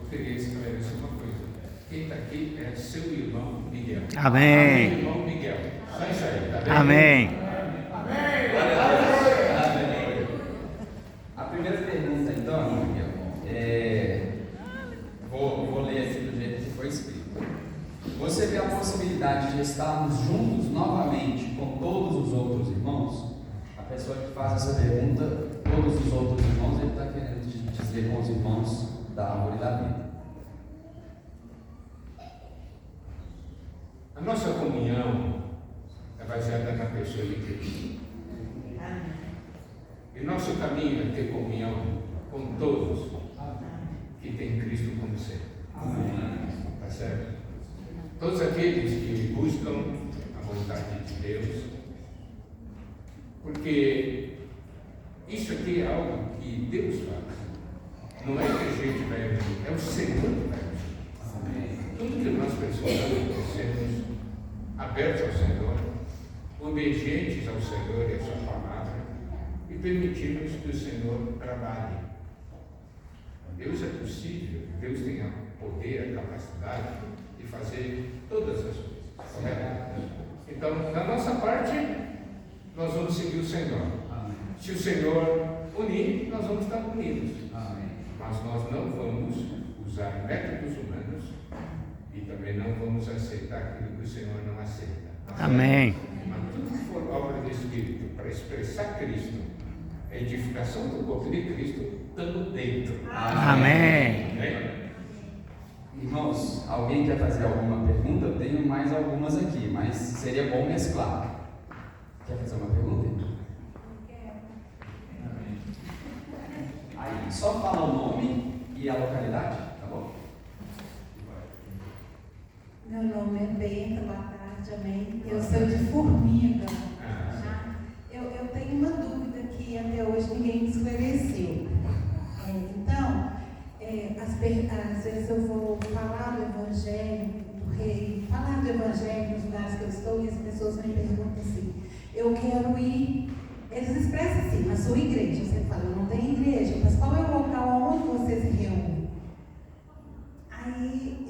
queria esclarecer uma coisa. Quem está aqui é seu irmão Miguel. Amém. Meu irmão Miguel. Só isso aí, tá bem? Amém. A primeira pergunta, então, Miguel, vou ler aqui do jeito que foi escrito. Você vê a possibilidade de estarmos juntos novamente com todos os outros irmãos? A pessoa que faz essa pergunta, todos os outros irmãos, ele está querendo dizer com os irmãos da árvore da vida. A nossa comunhão é baseada na pessoa de Cristo. E nosso caminho é ter comunhão com todos que têm Cristo como Senhor. Tá certo? Todos aqueles que buscam a vontade de Deus, porque isso aqui é algo que Deus faz. Não é que a gente vai agir, é o Senhor que vai agir. Tudo que nós precisamos é sermos abertos ao Senhor, obedientes ao Senhor e à sua palavra, e permitirmos que o Senhor trabalhe. Deus é possível, Deus tem o poder, a capacidade de fazer todas as coisas, correto? Então, da nossa parte, nós vamos seguir o Senhor. Amém. Se o Senhor unir, nós vamos estar unidos. Amém. Mas nós não vamos usar métodos humanos e também não vamos aceitar aquilo que o Senhor não aceita. Amém. Mas tudo que for obra do Espírito para expressar Cristo, a edificação do corpo de Cristo, estamos dentro. Amém. Amém. Irmãos, alguém quer fazer alguma pergunta? Eu tenho mais algumas aqui, mas seria bom mesclar. Quer fazer uma pergunta? Aí, só fala o nome e a localidade, tá bom? Meu nome é Benta, boa tarde, amém. Eu sou de Formiga. Eu tenho uma dúvida que até hoje ninguém me esclareceu. Às vezes eu vou falar do Evangelho, do Rei, falar do Evangelho nos lugares que eu estou e as pessoas me perguntam assim, eu quero ir, eles expressam assim, na sua igreja, você fala, eu não tenho igreja, mas qual é o local onde você se reúne? Aí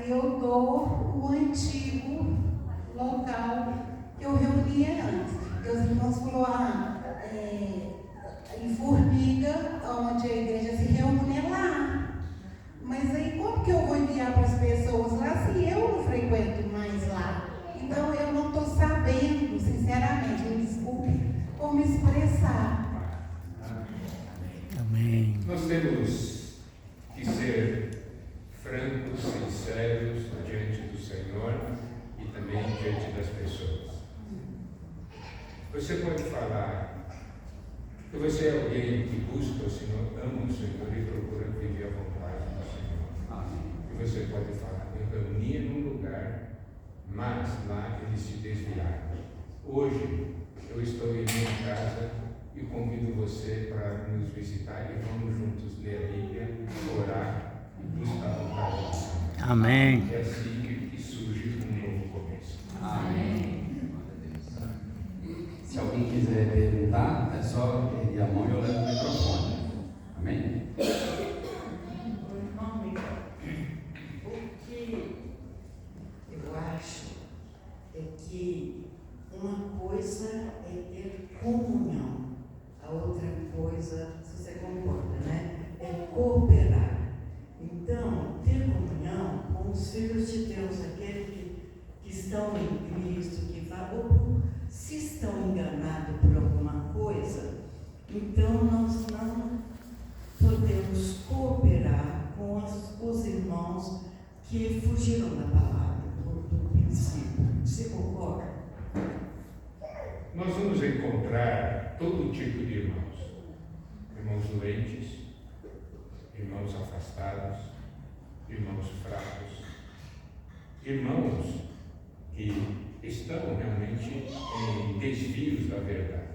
eu dou o antigo local que eu reunia antes. Porque os irmãos falaram, em Formiga, onde a igreja se reúne é lá. Mas aí como que eu vou enviar para as pessoas lá se eu não frequento mais lá? Então eu não estou sabendo, sinceramente, me desculpe, como expressar. Amém. Nós temos que ser francos, sinceros diante do Senhor e também diante das pessoas. Você pode falar que você é alguém que busca o Senhor, ama o Senhor e procura viver a vontade do Senhor. Amém. E você pode falar, eu reunia num lugar, mas lá eles se desviaram. Hoje eu estou em minha casa e convido você para nos visitar e vamos juntos ler a Bíblia, orar e buscar a vontade do Senhor. Amém. É assim que surge um novo começo. Amém. Se alguém quiser perguntar, é só erguer a mão e eu levo o microfone. Amém? Irmão Miguel, o que eu acho é que uma coisa é ter comunhão, a outra coisa, se você concorda, né? É cooperar. Então, ter comunhão com os filhos de Deus, aqueles que estão em Cristo, que falam, se estão enganados por alguma coisa, então nós não podemos cooperar com os irmãos que fugiram da palavra do princípio. Você concorda? Nós vamos encontrar todo tipo de irmãos. Irmãos doentes, irmãos afastados, irmãos fracos, irmãos que estão realmente em desvios da verdade.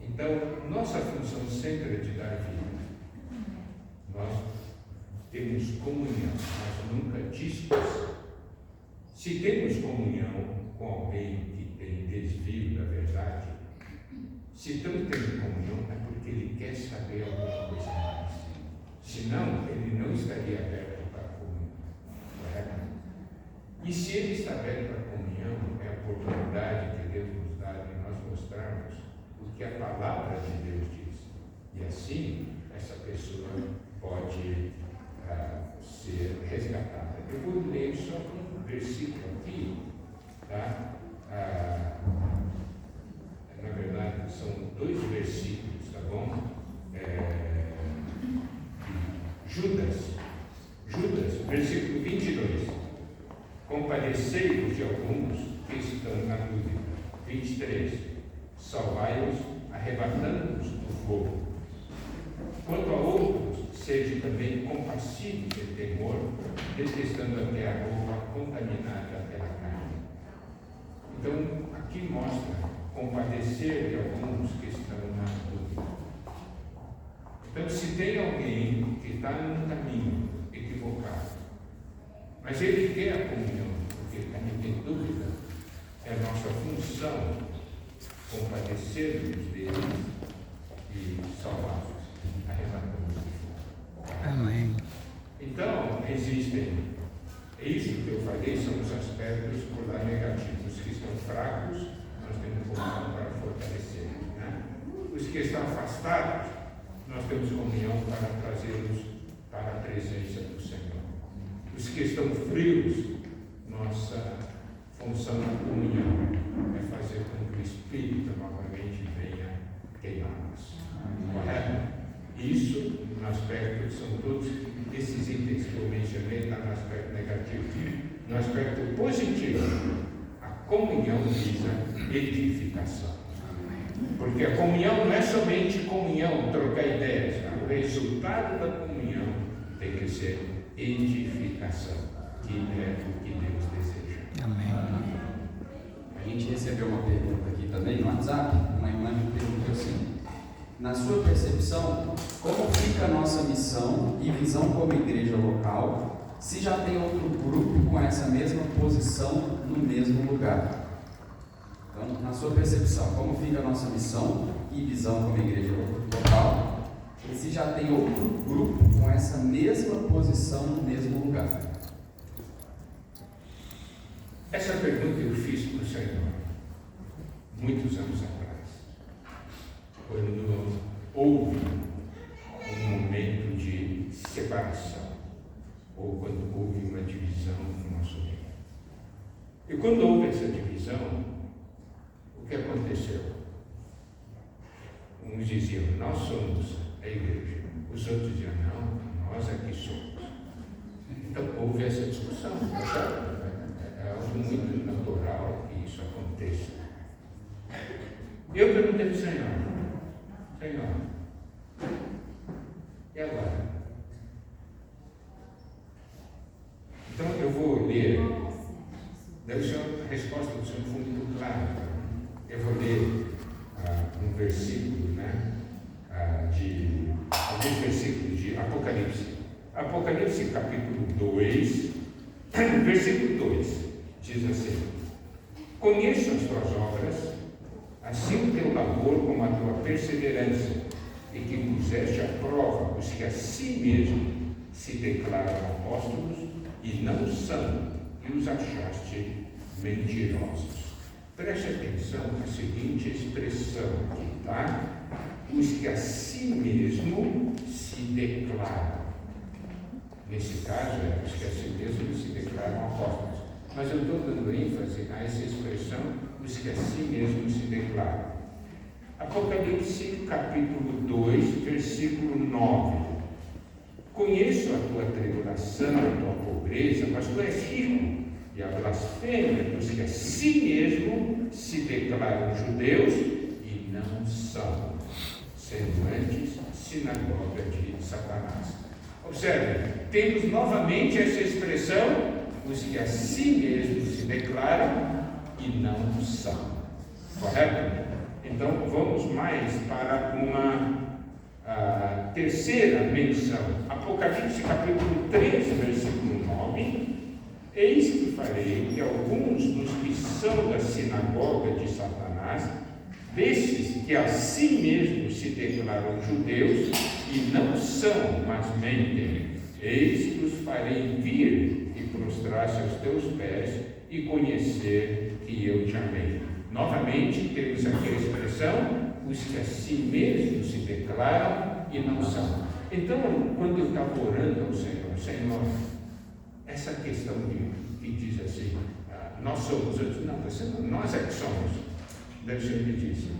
Então, nossa função sempre é de dar vida. Nós temos comunhão, mas nunca discussão. Se temos comunhão com alguém que tem desvio da verdade, se estamos tendo comunhão é porque ele quer saber alguma coisa mais. E se ele está aberto para a comunhão, é a oportunidade que Deus nos dá de nós mostrarmos o que a palavra de Deus diz. E assim, essa pessoa pode ser resgatada. Eu vou ler só um versículo aqui, tá? Na verdade, são 2 versículos, tá bom? Judas, versículo 22. Compadecei-vos de alguns que estão na dúvida. 23. Salvai-os, arrebatando-os do fogo. Quanto a outros, seja também compassivo de temor, detestando até a roupa contaminada pela carne. Então, aqui mostra compadecer de alguns que estão na dúvida. Então, se tem alguém que está num caminho equivocado, mas ele quer a comunhão, porque ele também tem dúvida, é nossa função compadecer-nos deles e salvá-los, arrebatando-os do fogo. Amém. Então, existem, isso que eu falei são os aspectos por lá negativos. Os que estão fracos, nós temos comunhão para fortalecer, né? Os que estão afastados, nós temos comunhão para trazê-los para a presença do Senhor. Os que estão frios, nossa função na comunhão é fazer com que o Espírito novamente venha queimá-los. Correto? Isso, no aspecto, são todos esses itens que eu mencionei, está no aspecto negativo. No aspecto positivo, a comunhão visa edificação. Porque a comunhão não é somente comunhão, trocar ideias. O resultado da comunhão tem que ser edificação, que é o que Deus deseja. Amém. A gente recebeu uma pergunta aqui também no WhatsApp. Uma irmã me perguntou assim: na sua percepção, como fica a nossa missão e visão como igreja local, se já tem outro grupo com essa mesma posição no mesmo lugar? Então, na sua percepção, como fica a nossa missão e visão como igreja local, e se já tem outro grupo com essa mesma posição no mesmo lugar? Essa pergunta eu fiz para o Senhor muitos anos atrás, quando houve um momento de separação, ou quando houve uma divisão no nosso meio. E quando houve essa divisão, o que aconteceu? Uns diziam, nós somos a igreja. Os outros diziam, não, nós aqui somos. Então houve essa discussão. É algo muito natural que isso aconteça. Eu perguntei para o Senhor, e agora? Então eu vou ler, a resposta do Senhor foi muito clara. Eu vou ler um versículo, alguns versículos de Apocalipse. Apocalipse capítulo 2, versículo 2, diz assim: conheço as tuas obras, assim o teu labor como a tua perseverança, e que puseste à prova os que a si mesmo se declaram apóstolos e não são, e os achaste mentirosos. Preste atenção na seguinte expressão aqui, tá? Os que a si mesmo se declaram. Nesse caso, os que a si mesmo se declaram apóstolos. Mas eu estou dando ênfase a essa expressão, os que a si mesmo se declaram. Apocalipse capítulo 2, versículo 9. Conheço a tua tribulação, a tua pobreza, mas tu és rico, e a blasfêmia dos que a si mesmo se declaram judeus e não são, sendo antes sinagoga de Satanás. Observe, temos novamente essa expressão, os que a si mesmo se declaram e não são. Correto? Então vamos mais para uma terceira menção. Apocalipse capítulo 3, versículo 9. Eis que farei que alguns dos que são da sinagoga de Satanás, desses que a si mesmos se declaram judeus e não são, mas mentem, eis que os farei vir e prostrar-se aos teus pés e conhecer que eu te amei. Novamente, temos aqui a expressão, os que a si mesmos se declaram e não são. Então, quando eu estava orando ao Senhor, essa questão que diz assim, nós somos, eu disse, não, nós é que somos. Daí o Senhor me disse,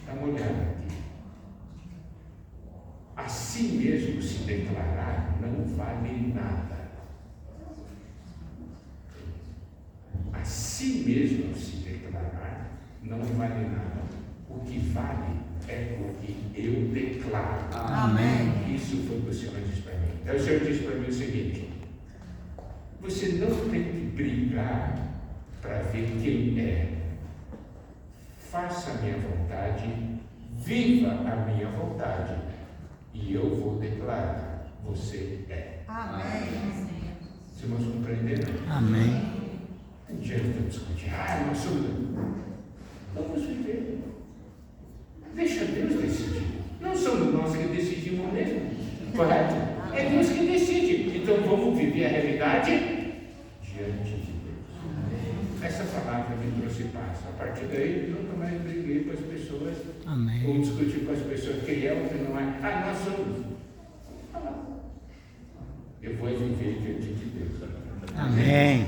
dá uma olhada aqui. A si mesmo se declarar não vale nada. A si mesmo se declarar não vale nada. O que vale é o que eu declaro. Amém. Isso foi o que o Senhor disse para mim. Aí o Senhor disse para mim o seguinte: você não tem que brigar para ver quem é. Faça a minha vontade, viva a minha vontade, e eu vou declarar: você é. Amém. Os irmãos compreenderam? Amém. Não adianta discutir. Nós somos. Vamos viver. Deixa Deus decidir. Não somos nós que decidimos mesmo. Correto? É Deus que decide. Então vamos viver a realidade diante de Deus. Essa palavra me trouxe paz. A partir daí, nunca mais briguei com as pessoas. Amém. Ou discutir com as pessoas quem é ou quem não é. Nós somos. Eu vou viver diante de Deus. Amém.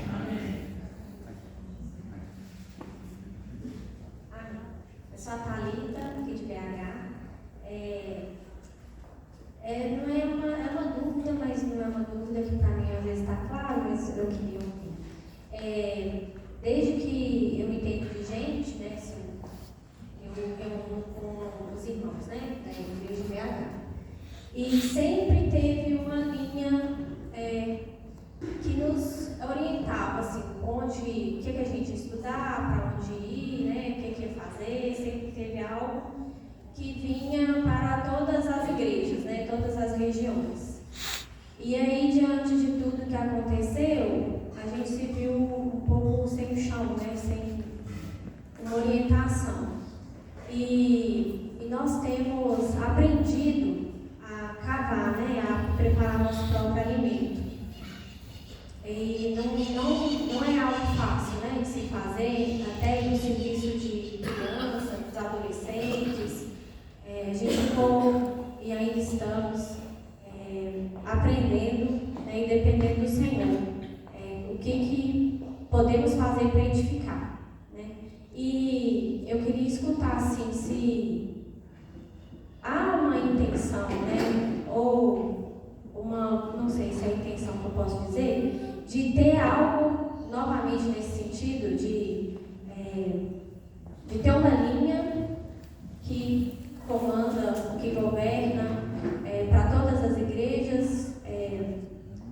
Eu sou a Thalita, aqui de BH. Não é uma dúvida, mas não é uma dúvida que para mim às vezes está claro, mas eu queria ouvir. Desde que eu me entendo de gente, né, assim, eu com os irmãos, né, da igreja de BH, e sempre teve uma linha que nos orientava, assim, o que a gente ia estudar, para onde ir, né, o que ia fazer, sempre teve algo que vinha para todas as igrejas, né, todas as regiões. E aí, diante de tudo que aconteceu, a gente se viu um pouco sem o chão, né, sem uma orientação. E nós temos aprendido a cavar, né, a preparar nosso próprio alimento. E não é algo fácil, né, de se fazer, até no serviço de criança, dos adolescentes. A gente ficou e ainda estamos aprendendo, né, e dependendo do Senhor, o que podemos fazer para edificar, né? E eu queria escutar, assim, se há uma intenção, né, ou não sei se é a intenção que eu posso dizer, de ter algo novamente nesse sentido, de ter uma linha que comanda, que governa para todas as igrejas,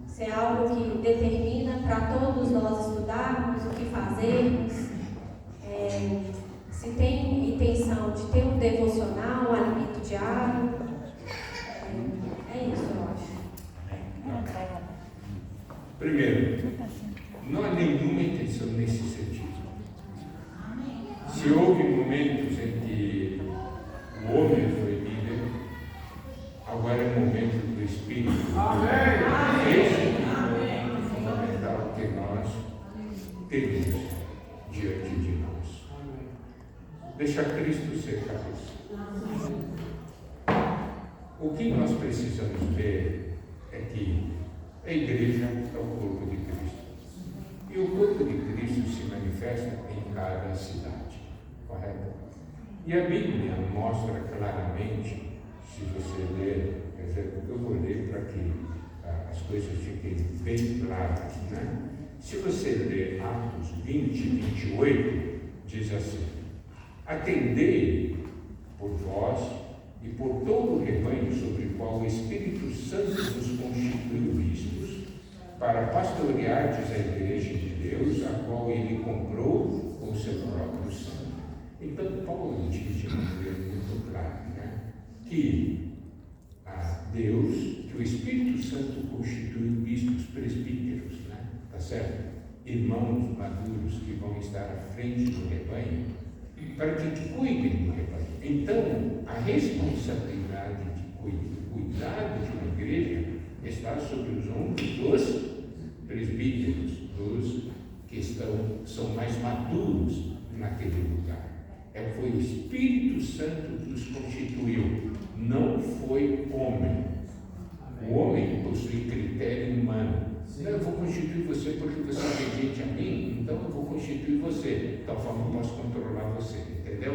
ser algo que determina para todos nós estudarmos, o que fazermos, se tem intenção de ter um devocional, um alimento diário. É isso, eu acho. Primeiro, não há nenhuma intenção nesse sentido. Se houve momentos em que o homem foi líder, agora é o momento do Espírito. Esse é o momento fundamental que nós temos diante de nós. Deixa Cristo ser cabeça. O que nós precisamos ver é que a igreja é o corpo de Cristo. E o corpo de Cristo se manifesta em cada cidade, correto? E a Bíblia mostra claramente, se você ler, quer dizer, eu vou ler para que as coisas fiquem bem claras, né? Se você ler Atos 20, 28, diz assim: atendei por vós e por todo o rebanho sobre o qual o Espírito Santo nos constituiu bispos, para pastoreardes a igreja de Deus, a qual ele comprou com o seu próprio sangue. Então, Paulo diz de maneira muito clara, né, que Deus, que o Espírito Santo constituiu bispos presbíteros, né, tá certo? Irmãos maduros que vão estar à frente do rebanho, para que cuidem do rebanho. Então, a responsabilidade de cuidado de uma igreja está sobre os ombros dos presbíteros, dos que são mais maduros naquele lugar. Foi o Espírito Santo que os constituiu, não foi homem. O homem possui critério humano. Não, eu vou constituir você porque você é obediente a mim, então eu vou constituir você, de tal forma eu posso controlar você, entendeu?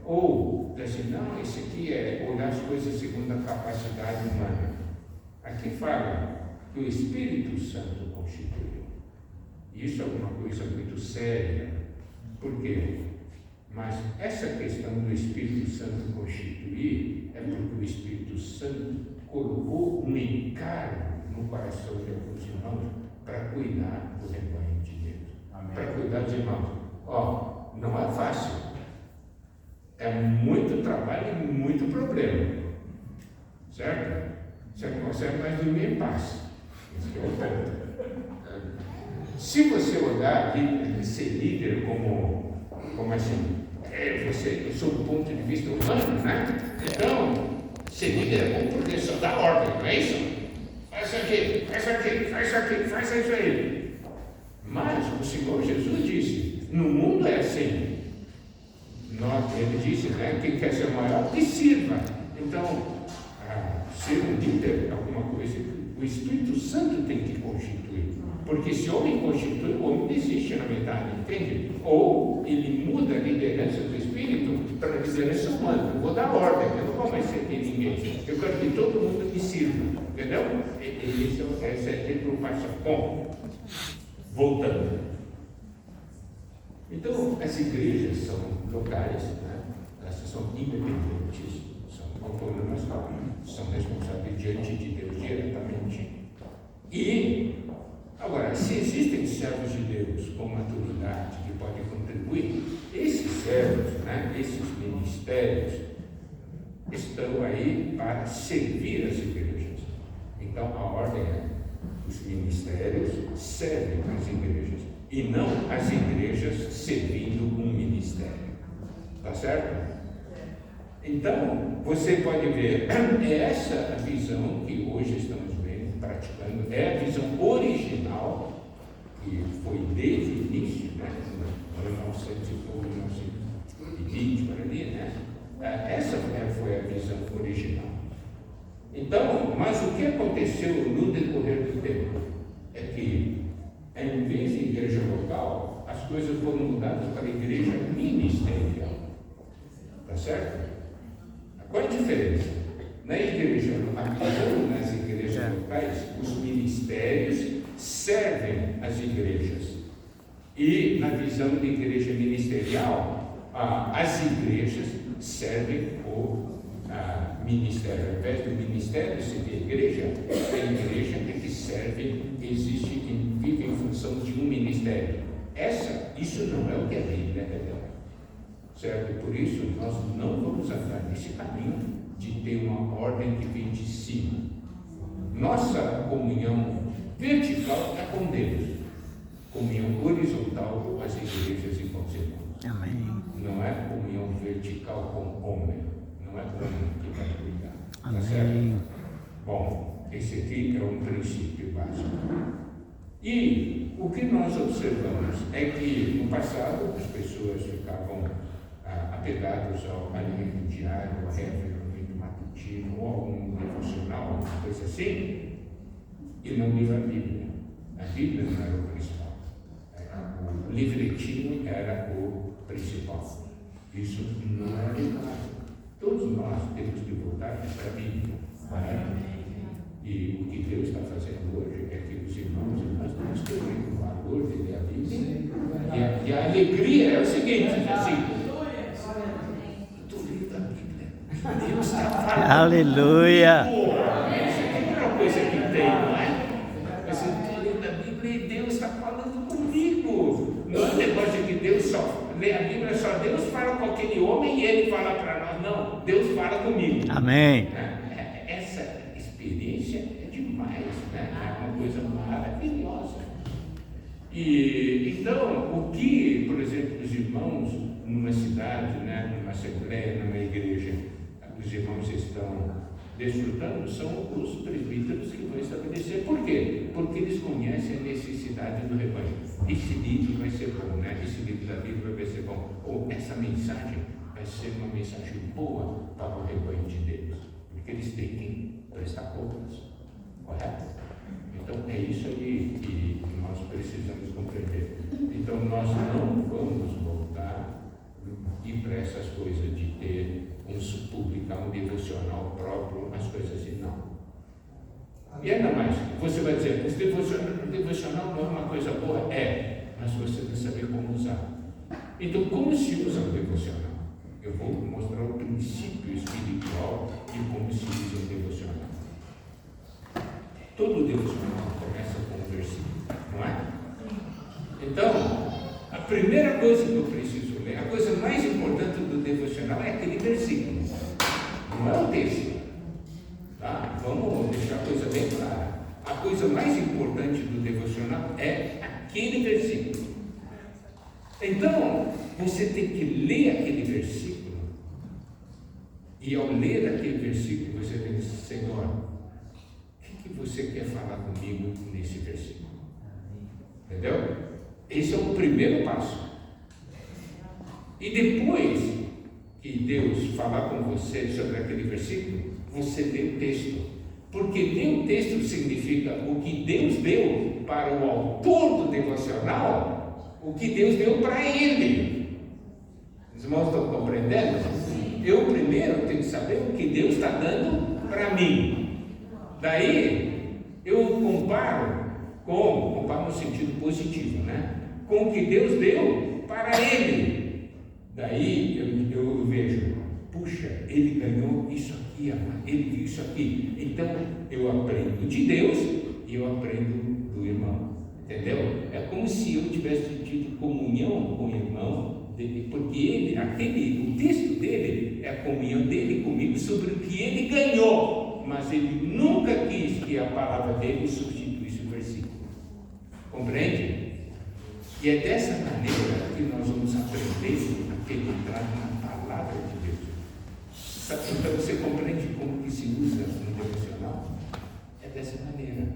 Ou, assim, não, esse aqui é olhar as coisas segundo a capacidade humana. Aqui fala que o Espírito Santo constituiu. Isso é uma coisa muito séria. Por quê? Mas essa questão do Espírito Santo constituir é porque o Espírito Santo colocou um encargo no coração de alguns irmãos para cuidar do rebanho de Deus. Para cuidar dos irmãos. Não é fácil. É muito trabalho e muito problema. Certo? Você não consegue mais dormir em paz. Esse é o ponto. Se você olhar ser líder como assim, você, sob o ponto de vista humano, né? Então, ser líder é bom porque só dá ordem, não é isso? Faz isso aqui, faz isso aqui, faz isso aqui, faz isso aí. Mas o Senhor Jesus disse, no mundo é assim. Ele disse, né? Quem quer ser maior, que sirva. Então, ser um líder é alguma coisa que o Espírito Santo tem que constituir. Porque se o homem constitui, o homem desiste na metade, entende? Ou ele muda a liderança do Espírito para a liderança humana. Eu vou dar ordem, eu não vou mais servir ninguém. Eu quero que todo mundo me sirva, entendeu? Essa é a preocupação. Bom, voltando. Então, as igrejas são locais, né? Essas são independentes, são autônomas, são responsáveis diante de Deus diretamente. E, agora, se existem servos de Deus com maturidade que podem contribuir, esses servos, né, esses ministérios, estão aí para servir as igrejas. Então, a ordem é: os ministérios servem as igrejas e não as igrejas servindo um ministério. Tá certo? Então, você pode ver, é essa a visão que hoje estamos praticando, é a visão original, que foi desde o início, né? 1920 por ali, né? Essa foi a visão original. Então, mas o que aconteceu no decorrer do tempo é que, em vez de igreja local, as coisas foram mudadas para a igreja ministerial. Tá certo? Qual a diferença? Na igreja, nas igrejas locais, os ministérios servem as igrejas. E na visão de igreja ministerial, as igrejas servem o ministério. Ao invés do ministério servir a igreja é que serve, vive em função de um ministério. Isso não é o que a Bíblia revela. Certo? Por isso, nós não vamos andar nesse caminho de ter uma ordem que vem de cima. Nossa comunhão vertical é com Deus, comunhão horizontal com as igrejas e com os irmãos. Amém. Não é comunhão vertical com o homem, não é o homem que vai cuidar. Amém. Tá certo? Bom, esse aqui é um princípio básico. E o que nós observamos é que no passado as pessoas ficavam apegadas ao alimento diário, ao referimento matutino, ou algum devocional, alguma coisa assim, e não liam a Bíblia. A Bíblia não era o principal. O livretinho era o principal. Isso não é verdade. Todos nós temos que voltar para a Bíblia. E o que Deus está fazendo hoje é que os irmãos e nós temos que ver o valor de ler a Bíblia. E a alegria é o seguinte, assim, Deus está falando. Aleluia. Isso aqui é uma coisa que tem, não é? Mas eu estou lendo a Bíblia e Deus está falando comigo. Não é um negócio de que Deus só lê a Bíblia, só Deus fala com aquele homem e ele fala para nós. Não, Deus fala comigo. Amém. Essa experiência é demais, né? É uma coisa maravilhosa. E então, o que, por exemplo, os irmãos numa cidade, né, numa assembleia, numa igreja, os irmãos estão desfrutando são os presbíteros que vão estabelecer necessidade do rebanho. Esse livro vai ser bom, né? Esse livro da Bíblia vai ser bom. Ou essa mensagem vai ser uma mensagem boa para o rebanho de Deus, porque eles têm que prestar contas, correto? Então é isso aí que nós precisamos compreender. Então nós não vamos voltar e para essas coisas de ter publicar um devocional próprio, as coisas assim, não. E ainda mais, você vai dizer, o devocional não é uma coisa boa? É, mas você tem que saber como usar. Então, como se usa o devocional? Eu vou mostrar o princípio espiritual de como se usa o devocional. Todo devocional começa com um versículo, não é? Então, a primeira coisa que eu preciso ler, a coisa mais importante do devocional é aquele versículo, não é o texto. Tá? Vamos deixar a coisa bem clara. A coisa mais importante do devocional é aquele versículo. Então, você tem que ler aquele versículo. E ao ler aquele versículo, você tem que dizer, Senhor, o que você quer falar comigo nesse versículo? Entendeu? Esse é o primeiro passo. E depois que Deus falar com você sobre aquele versículo, você lê o texto. Porque ler o texto significa o que Deus deu para o autor do devocional, o que Deus deu para ele. Os irmãos estão compreendendo? Eu primeiro tenho que saber o que Deus está dando para mim. Daí eu comparo no sentido positivo, né? Com o que Deus deu para ele. Daí eu vejo, puxa, ele ganhou isso aqui, ele viu isso aqui. Então eu aprendo de Deus e eu aprendo do irmão. Entendeu? É como se eu tivesse tido comunhão com o irmão, porque o texto dele é a comunhão dele comigo sobre o que ele ganhou, mas ele nunca quis que a palavra dele substituísse o versículo. Compreende? E é dessa maneira que nós vamos aprender a penetrar na palavra de Deus. Então você compreende como que se usa no devocional? É dessa maneira.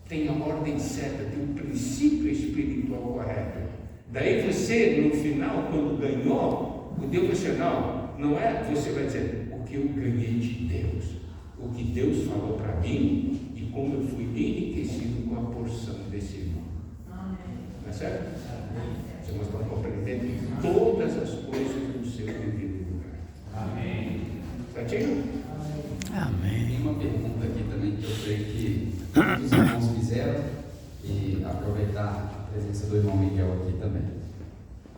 Tem a ordem certa, tem o princípio espiritual correto. Daí você, no final, quando ganhou o devocional, não é, você vai dizer, o que eu ganhei de Deus, o que Deus falou para mim e como eu fui enriquecido com a porção desse irmão. Não é certo? Vocês estão compreendendo todas as coisas no seu devido lugar. Amém. Certinho? Amém. Tem uma pergunta aqui também que eu creio que os irmãos fizeram, e aproveitar a presença do irmão Miguel aqui também.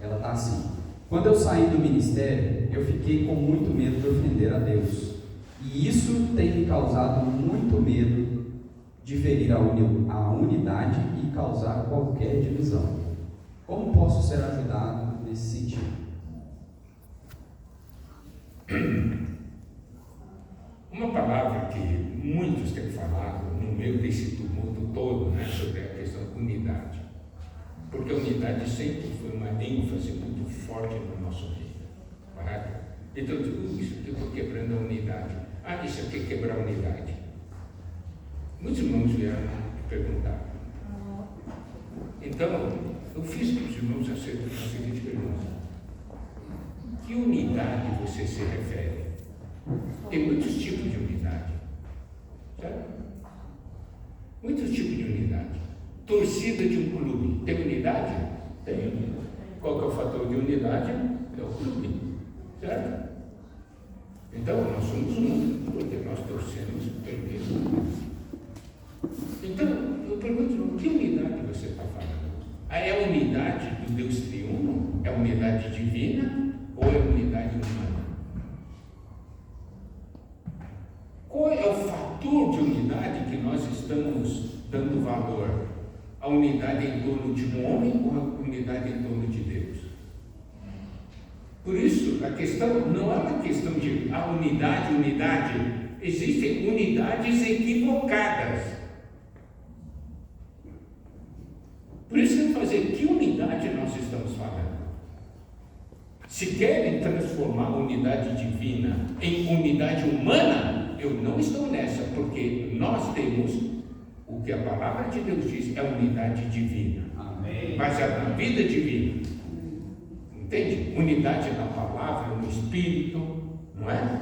Ela está assim: quando eu saí do ministério, eu fiquei com muito medo de ofender a Deus, e isso tem me causado muito medo de ferir a unidade e causar qualquer divisão. Como posso ser ajudado nesse sentido? Uma palavra que muitos têm falado no meio desse tumulto todo, né, sobre a questão da unidade. Porque a unidade sempre foi uma ênfase muito forte no nosso meio. Correto? Então eu digo, isso eu estou quebrando a unidade. Isso aqui é quebrar a unidade. Muitos irmãos vieram perguntar. Então, eu fiz para os irmãos a seguinte pergunta: que unidade você se refere? Tem muitos tipos de unidade, certo? Muitos tipos de unidade. Torcida de um clube, tem unidade? Tem. Qual que é o fator de unidade? É o clube, certo? Então, nós somos um, porque nós torcemos pelo mesmo. Então, eu pergunto, que unidade você está falando? É a unidade do Deus triuno? É a unidade divina? Ou é a unidade humana? Qual é o fator de unidade que nós estamos dando valor? A unidade em torno de um homem ou a unidade em torno de Deus? Por isso, a questão não é uma questão de unidade. Existem unidades equivocadas. Por isso, tem que fazer que unidade nós estamos falando. Se querem transformar a unidade divina em unidade humana, eu não estou nessa, porque nós temos O que a palavra de Deus diz é unidade divina, Amém. baseada na vida divina. Entende? Unidade na palavra, no Espírito, não é?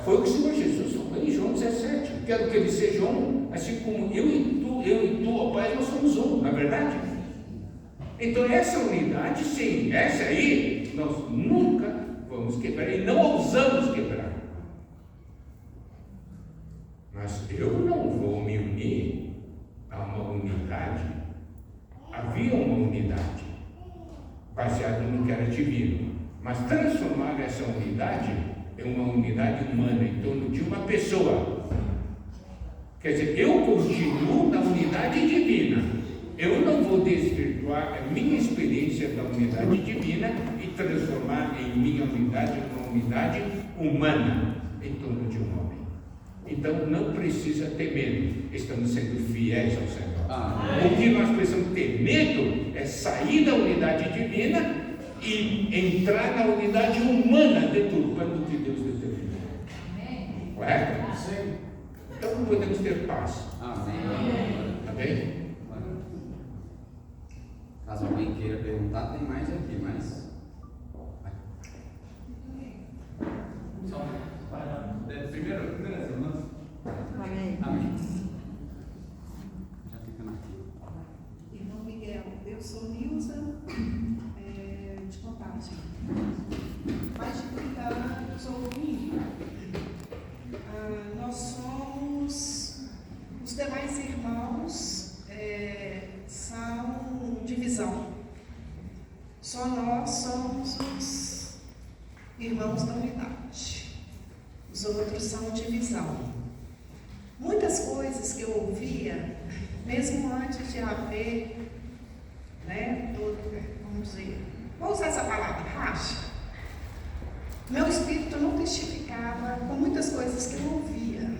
Foi o que o Senhor Jesus falou em João 17. Quero que eles sejam um, assim como eu e tu, ó Pai, nós somos um, não é verdade? Então essa unidade, sim, essa aí, nós nunca vamos quebrar e não ousamos quebrar. Mas eu não vou me unir a uma unidade. Havia uma unidade baseada no que era divino, mas transformar essa unidade em uma unidade humana em torno de uma pessoa. Quer dizer, eu continuo na unidade divina. Eu não vou desvirtuar a minha experiência da unidade divina e transformar em minha unidade uma unidade humana em torno de um homem. Então não precisa ter medo, estamos sendo fiéis ao Senhor. O que nós precisamos ter medo é sair da unidade divina e entrar na unidade humana, deturpando o que Deus determinou. Correto? Sim. Então não podemos ter paz. Amém. Amém? Caso alguém queira perguntar, tem mais aqui, mas. Só. Primeiro as irmãs. Amém. Amém. Já fica aqui. Irmão Miguel, eu sou Nilza, de Contagem. Mais de 30 anos ouvindo. Nós somos, os demais irmãos são divisão. Só nós somos os irmãos da unidade. Os outros são divisão. Muitas coisas que eu ouvia, mesmo antes de haver, vamos dizer, vou usar essa palavra, racha. Meu espírito não testificava com muitas coisas que eu ouvia.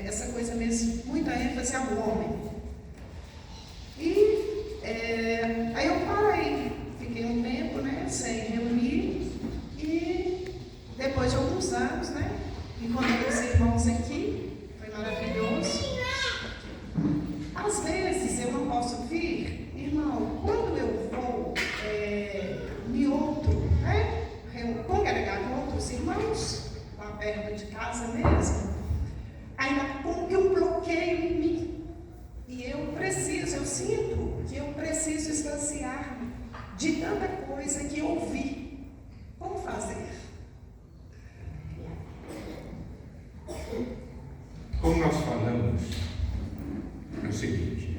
Essa coisa mesmo, muita ênfase ao homem. E aí eu parei, fiquei um tempo, sem reunir, e depois de alguns anos, encontrei os irmãos aqui, foi maravilhoso. Às vezes eu não posso vir, irmão, quando eu vou congregar com outros irmãos, lá perto de casa mesmo, ainda como que um bloqueio em mim. E eu sinto que eu preciso esvaziar-me de tanta coisa que ouvi. Como fazer? Como nós falamos, é o seguinte,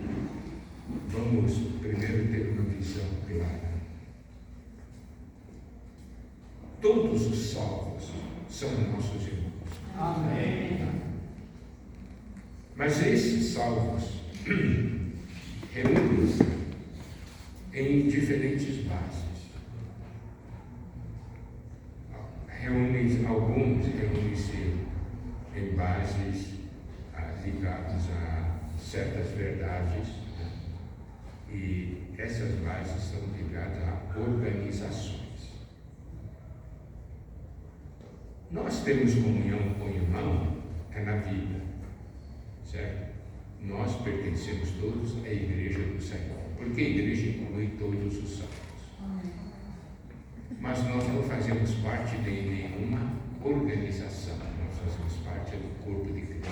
vamos primeiro ter uma visão clara. Todos os salvos são nossos irmãos. Amém. Mas esses salvos reúnem-se em diferentes bases. Alguns reúnem-se em bases ligadas a certas verdades, e essas bases são ligadas a organizações. Nós temos comunhão com o irmão na vida, certo? Nós pertencemos todos à Igreja do Senhor, porque a Igreja inclui todos os santos. Mas nós não fazemos parte de nenhuma organização, nós fazemos parte do corpo de Cristo.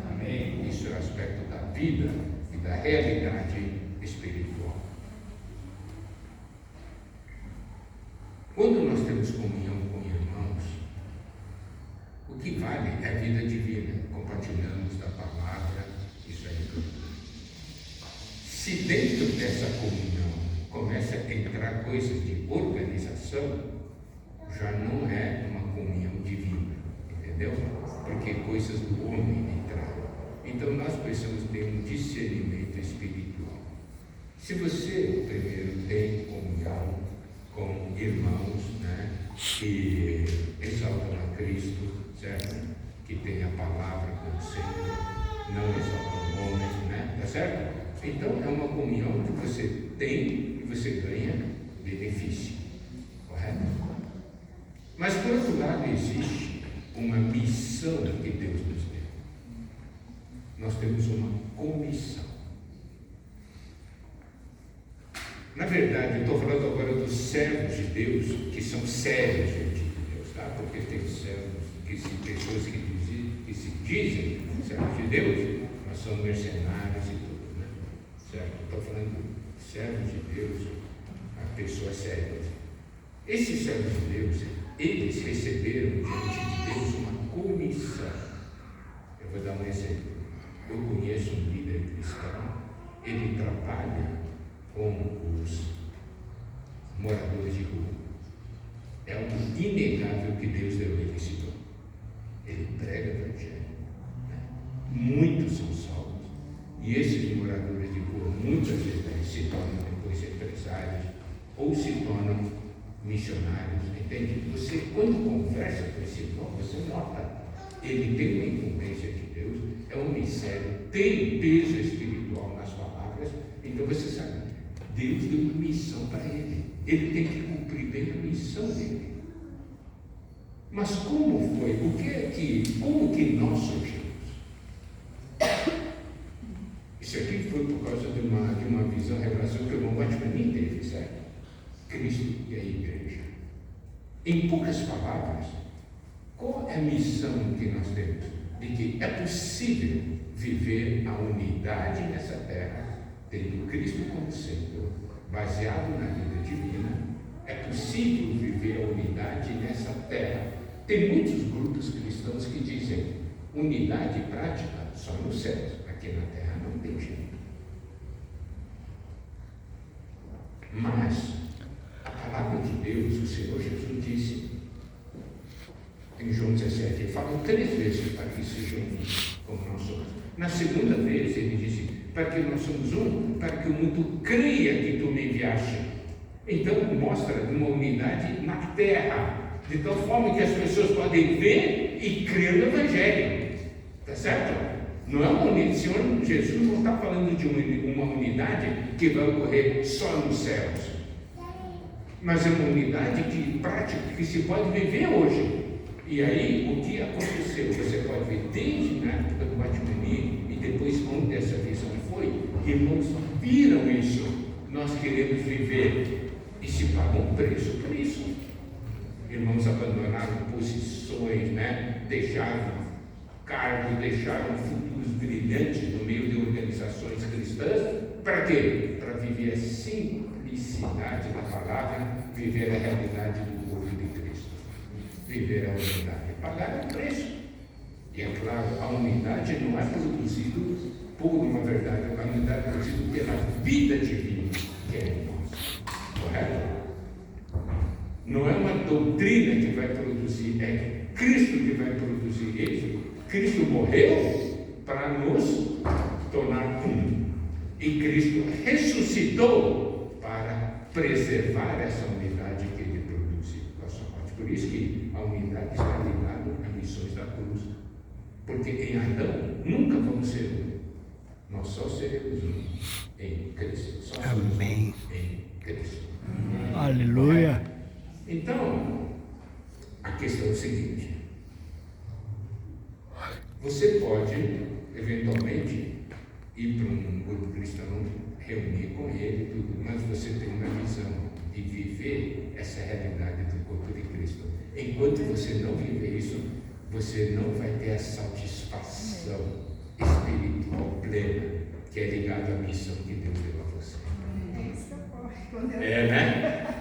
Amém. Isso é o aspecto da vida e da realidade espiritual. Quando nós temos comunhão com irmãos, o que vale é a vida divina, compartilhamos da palavra, isso é tudo. Se dentro dessa comunhão começa a entrar coisas de organização, já não é uma comunhão divina, entendeu? Porque coisas do homem entraram. Então nós precisamos ter um discernimento espiritual. Se você primeiro tem comunhão com irmãos, que exaltam a Cristo, certo? Que tem a palavra como sempre, não exaltam homens, tá certo? Então é uma comunhão que você tem e você ganha benefício, correto? Mas por outro lado existe uma missão que Deus nos deu. nós temos uma comissão. Na verdade, eu estou falando agora dos servos de Deus, que são sérios diante de Deus, tá? Porque tem servos, pessoas que se dizem servos de Deus, mas são mercenários e tudo, né? Certo? Estou falando de servos de Deus, a pessoas sérias. Esses servos de Deus, eles receberam diante de Deus uma comissão. Eu vou dar um exemplo. Eu conheço um líder cristão, ele trabalha com os moradores de rua. É algo inegável que Deus deu a ele esse dom. Ele prega o evangelho, né? Muitos são salvos. E esses moradores de rua muitas vezes se tornam depois empresários ou se tornam missionários. Entende? Você, quando conversa com esse irmão, você nota, ele tem uma incumbência de Deus, é um mistério, tem peso espiritual nas palavras, então você sabe, Deus deu uma missão para ele. Ele tem que cumprir bem a missão dele. Mas como foi? Como que nós surgimos? Isso aqui foi por causa de uma visão, revelação que o irmão Batman teve, certo? Cristo e a igreja. Em poucas palavras, qual é a missão que nós temos? De que é possível viver a unidade nessa terra, tendo Cristo como Senhor, baseado na vida divina. É possível viver a unidade nessa terra. Tem muitos grupos cristãos que dizem unidade prática só nos céus, aqui na terra não tem jeito. Mas a palavra de Deus, o Senhor Jesus disse em João 17, ele fala 3 vezes para que sejam um como nós somos. Na segunda vez ele disse, para que nós somos um, para que o mundo creia que tu me enviaste. Então mostra uma unidade na terra, de tal forma que as pessoas podem ver e crer no Evangelho. Está certo? Não é uma unidade, o Senhor Jesus não está falando de uma unidade que vai ocorrer só nos céus, mas é uma unidade prática que se pode viver hoje. E aí, o que aconteceu? Você pode ver desde na época do Batmani e depois onde essa visão foi, irmãos viram isso. Nós queremos viver e se pagam um preço por isso. Irmãos abandonaram posições, né? Deixaram cargos, deixaram futuros brilhantes no meio de organizações cristãs. Para quê? Para viver a simplicidade da palavra, viver a realidade do corpo de Cristo. Viver a unidade. Pagar um preço. E é claro, a unidade não é produzida por uma verdade, a unidade é produzida pela vida divina que é em nós. Correto? Não é uma doutrina que vai produzir, é Cristo que vai produzir isso. Cristo morreu para nos tornar um. E Cristo ressuscitou para preservar essa unidade que ele produziu. Por isso que a unidade está ligada a missões da cruz. Porque em Adão nunca vamos ser um. Nós só seremos um em Cristo. Só Amém. Um em Cristo. Aleluia. Então, a questão é o seguinte: você pode, eventualmente, ir para um grupo cristão, reunir com ele, tudo, mas você tem uma visão de viver essa realidade do corpo de Cristo. Enquanto você não viver isso, você não vai ter a satisfação espiritual plena, que é ligada à missão que Deus deu a você. É, né?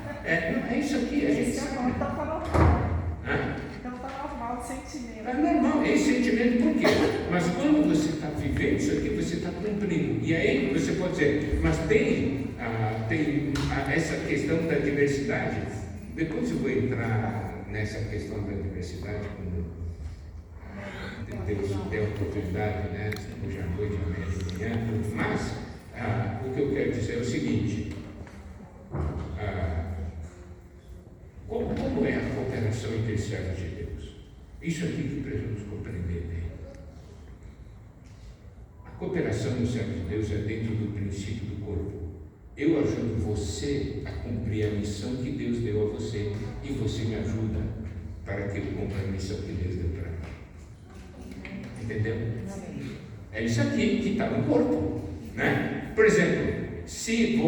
Não, é isso aqui, a gente sabe. Então tá normal. Hã? Então tá normal o sentimento. É normal, esse sentimento por quê? Mas quando você está vivendo isso aqui, você está cumprindo. E aí você pode dizer, mas tem essa questão da diversidade. Depois eu vou entrar nessa questão da diversidade, quando Deus der oportunidade, né? Hoje à noite, amanhã de manhã. Mas o que eu quero dizer é o seguinte: como é a cooperação entre servos de Deus? Isso aqui que precisamos compreender bem. A cooperação dos servos de Deus é dentro do princípio do corpo. Eu ajudo você a cumprir a missão que Deus deu a você e você me ajuda para que eu cumpra a missão que Deus deu para mim. Entendeu? É isso aqui que está no corpo, né? Por exemplo, se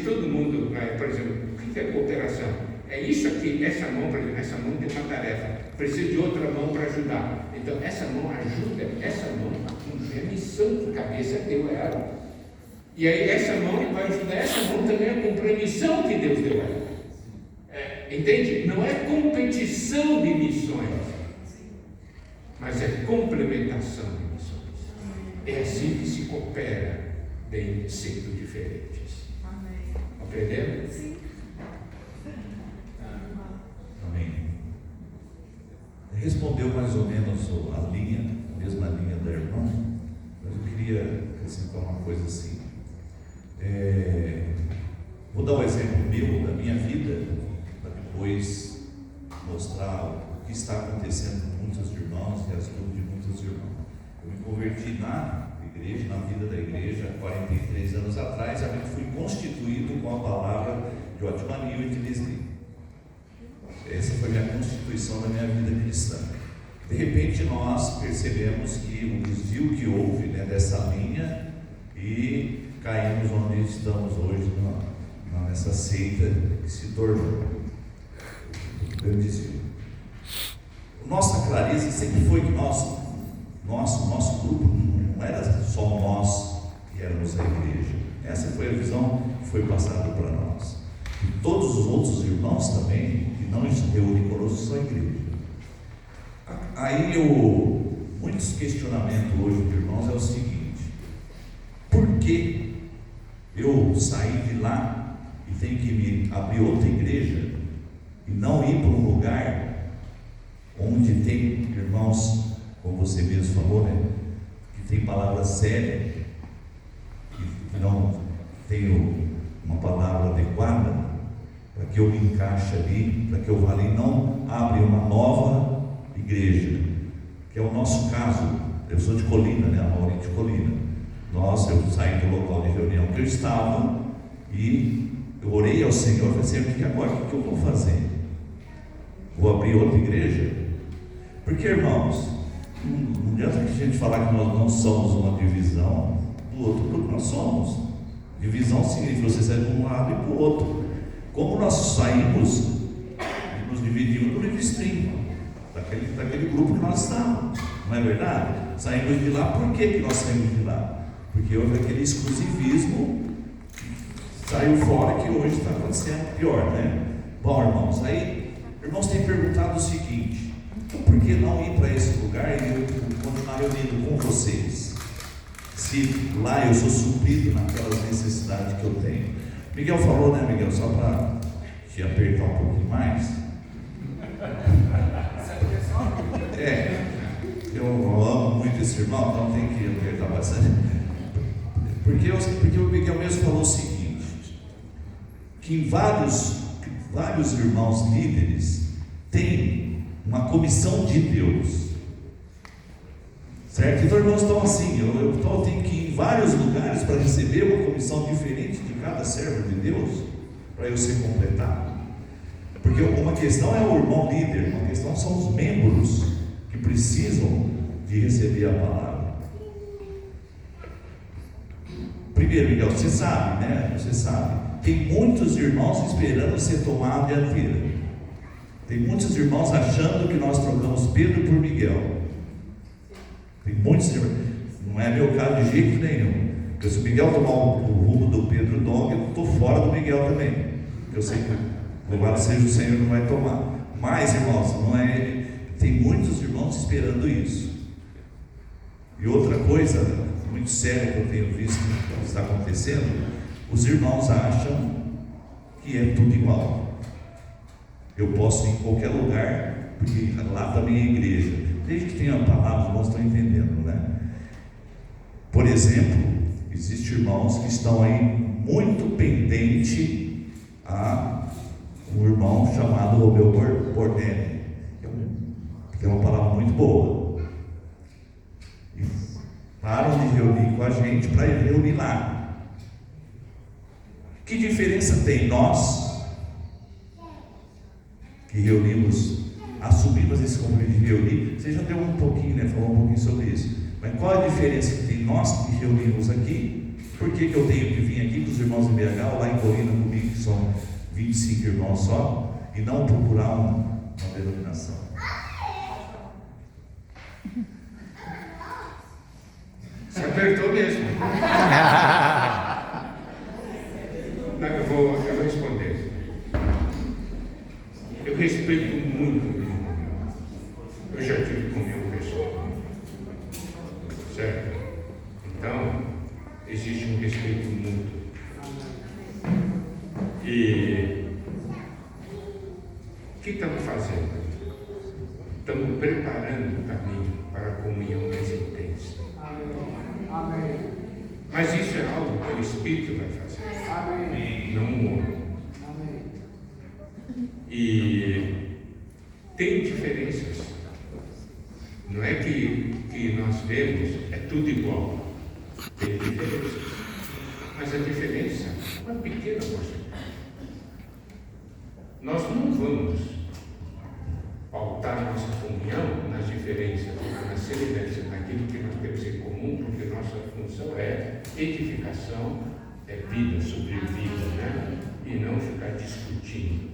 todo mundo, por exemplo, o que é cooperação? É isso aqui, essa mão, por exemplo, essa mão tem uma tarefa, precisa de outra mão para ajudar. Então, essa mão ajuda essa mão a cumprir a missão que a cabeça deu a ela. E aí, essa mão vai ajudar essa mão também a cumprir a missão que Deus deu a ela. Entende? Não é competição de missões, mas é complementação de missões. É assim que se coopera sendo diferentes. Aprendendo? Sim. Amém. Respondeu mais ou menos a mesma linha da irmã, mas eu queria acrescentar uma coisa assim. Vou dar um exemplo meu, da minha vida, para depois mostrar o que está acontecendo com muitos irmãos e as dúvidas de muitos irmãos. Eu me converti na igreja, na vida da igreja, há 43 anos atrás. Eu fui constituído com a palavra de Otmani e de Leslie. Essa foi a minha constituição da minha vida cristã. De repente nós percebemos que o desvio que houve, né, dessa linha, e caímos onde estamos hoje, nessa seita que se tornou um grande desvio. Nossa clareza sempre foi que nosso grupo não era só nós que éramos a igreja. Essa foi a visão que foi passada para nós. E todos os outros irmãos também, que não se reúnem conosco, são a igreja. Aí muitos questionamentos hoje dos irmãos é o seguinte: por que eu saí de lá e tenho que me abrir outra igreja e não ir para um lugar onde tem irmãos, como você mesmo falou, né, que tem palavra séria, que não tem uma palavra adequada, para que eu me encaixe ali, para que eu vá ali, não abre uma nova igreja, que é o nosso caso. Eu sou de Colina, né, a Maureen de Colina. Eu saí do local de reunião que eu estava e eu orei ao Senhor e falei assim: agora o que eu vou fazer? Vou abrir outra igreja? Porque, irmãos, não adianta que a gente falar que nós não somos uma divisão do outro grupo. Nós somos. Divisão significa você sair de um lado e para o outro. Como nós saímos, nos dividimos do livre stream, daquele grupo que nós estávamos, não é verdade? Saímos de lá. Por que nós saímos de lá? Porque houve aquele exclusivismo que saiu fora, que hoje está acontecendo pior, né? Bom, irmãos, irmãos têm perguntado o seguinte: por que não ir para esse lugar e eu continuar reunindo com vocês, se lá eu sou suprido naquelas necessidades que eu tenho? Miguel falou, né, Miguel? Só para te apertar um pouquinho mais. Eu amo muito esse irmão, então tem que apertar bastante. Porque o Miguel mesmo falou o seguinte: que vários irmãos líderes têm uma comissão de Deus, certo? Então, irmãos, estão assim, eu tenho que ir em vários lugares para receber uma comissão diferente de cada servo de Deus, para eu ser completado. Porque uma questão é o irmão líder, uma questão são os membros que precisam de receber a palavra. Primeiro, Miguel, você sabe, né? Você sabe, tem muitos irmãos esperando ser tomado de dianteira. Tem muitos irmãos achando que nós trocamos Pedro por Miguel. Tem muitos irmãos. Não é meu caso de jeito nenhum. Porque se o Miguel tomar o rumo do Pedro Dong, eu estou fora do Miguel também. Eu sei que louvado seja o Senhor, não vai tomar. Mas, irmãos, não é. Tem muitos irmãos esperando isso. E outra coisa muito séria que eu tenho visto que está acontecendo: os irmãos acham que é tudo igual. Eu posso ir em qualquer lugar, porque lá também é igreja. Desde que tenha a palavra, os irmãos estão entendendo, né? Por exemplo, existem irmãos que estão aí muito pendente a um irmão chamado Romeu Bordelli, que é uma palavra muito boa. E param de reunir com a gente para ir reunir lá. Que diferença tem nós, que reunimos, assumimos esse compromisso de reunir? Você já deu um pouquinho, né? Falou um pouquinho sobre isso. Mas qual a diferença entre nós que reunimos aqui? Por que eu tenho que vir aqui com os irmãos em BH, ou lá em Colina comigo, que são 25 irmãos só, e não procurar uma denominação? Se apertou mesmo. Não, eu vou responder. Eu respeito muito a comunhão. Eu já tive comunhão pessoal. Certo? Então, existe um respeito mútuo. E o que estamos fazendo? Estamos preparando o caminho para a comunhão mais intensa. Amém. Mas isso é algo que o Espírito vai fazer. Amém. Não o homem. Amém. E tem diferenças. Não é que nós vemos, é tudo igual. Tem diferenças. Mas a diferença é uma pequena porcentagem. Nós não vamos pautar nossa comunhão nas diferenças, nas semelhanças, naquilo que nós temos em comum, porque nossa função é edificação, é vida sobre vida, né? E não ficar discutindo.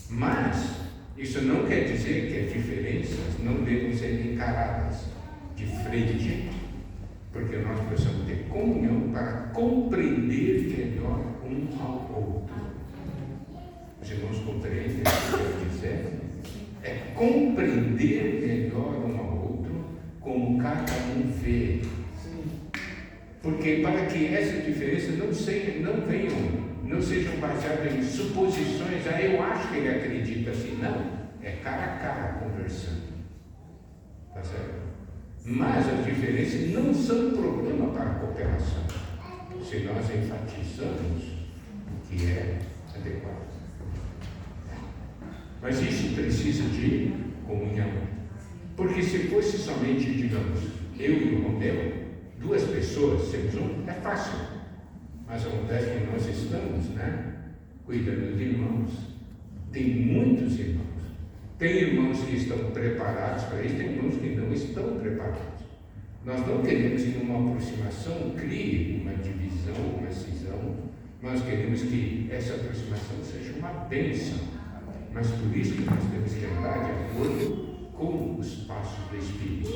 Mas isso não quer dizer que as diferenças não devam ser encaradas de frente, porque nós precisamos ter comunhão para compreender melhor um ao outro. Os irmãos compreendem o que eu quero dizer? É compreender melhor um ao outro como cada um vê. Porque para que essas diferenças não sejam baseadas em suposições, eu acho que ele acredita assim. Não, é cara a cara conversando. Tá certo? Mas as diferenças não são problema para a cooperação, se nós enfatizamos o que é adequado. Mas isso precisa de comunhão. Porque se fosse somente, digamos, eu e o Romeu, duas pessoas, sermos um, é fácil. Mas acontece que nós estamos, cuidando de irmãos. Tem muitos irmãos. Tem irmãos que estão preparados para isso, tem irmãos que não estão preparados. Nós não queremos que uma aproximação crie uma divisão, uma cisão. Nós queremos que essa aproximação seja uma bênção. Mas por isso que nós temos que andar de acordo com os passos do Espírito.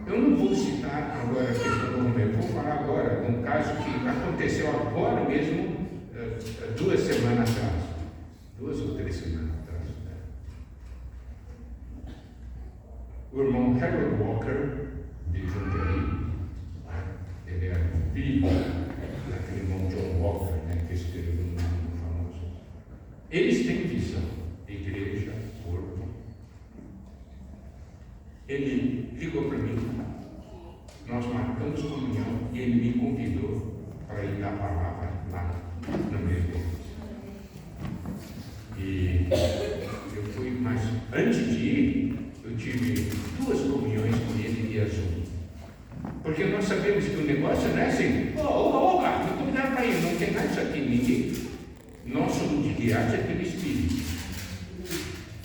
Eu não vou citar agora a questão do Romeu, vou falar agora um caso que aconteceu agora mesmo, 2 semanas atrás. 2 ou 3 semanas atrás. O irmão Harold Walker, de Jundiaí, ele era filho daquele irmão John Walker, que escreveu um livro famoso. Eles têm visão, igreja, corpo. Ele ligou para mim, nós marcamos comunhão e ele me convidou para ir dar palavra lá no meio deles. E eu fui, mas antes de ir, eu tive 2 comunhões com ele via Zoom. Porque nós sabemos que o negócio não é assim, eu estou já para ir, não tem nada disso aqui, ninguém. Nós somos guiados pelo Espírito.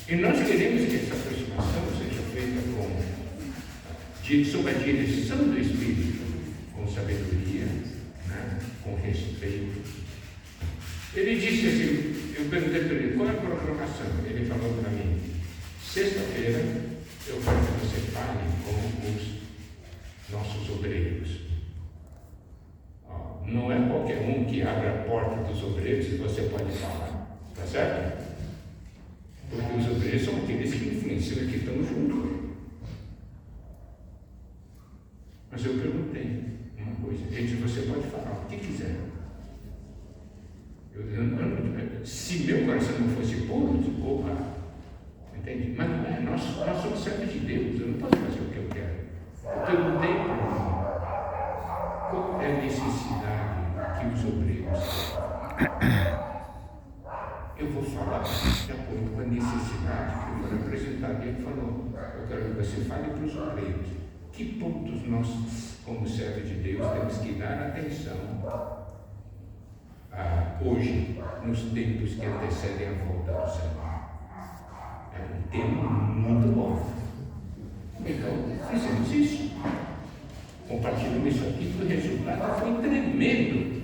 E nós queremos que essa aproximação seja feita sob a direção do Espírito, com sabedoria, com respeito. Ele disse assim, eu perguntei para ele, qual é a programação? Ele falou para mim, sexta-feira eu quero que você fale com os nossos obreiros. Não é qualquer um que abre a porta dos obreiros e você pode falar, tá certo? Porque os obreiros são aqueles que influenciam, que estão juntos. Mas eu perguntei uma coisa, ele disse, você pode falar o que quiser. Se meu coração não fosse puro, opa, entende? Mas não é, nós somos servos de Deus, eu não posso fazer o que eu quero. Eu perguntei para ele, qual é a necessidade que os obreiros têm? Eu vou falar de acordo com a necessidade que eu vou apresentar. Ele falou, eu quero que você fale para os obreiros. Que pontos nós, como servos de Deus, temos que dar atenção hoje, nos tempos que antecedem a volta do Senhor? É um tema muito bom. Então, fizemos isso. Compartilhamos isso aqui, o resultado foi tremendo.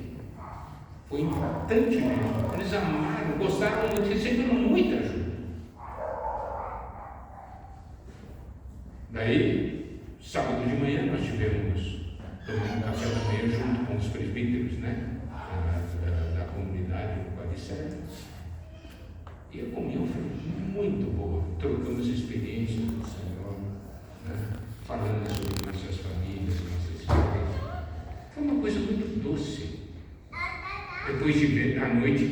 Foi impactante mesmo. Eles amaram, gostaram muito, receberam muita ajuda. Daí, sábado de manhã, nós tivemos tomando café da manhã junto com os presbíteros, né? Da comunidade do Quadricerto. E a comunhão foi muito boa. Trocamos experiências do Senhor, né? Falando sobre nossas famílias, nossas histórias. Foi uma coisa muito doce. Depois à noite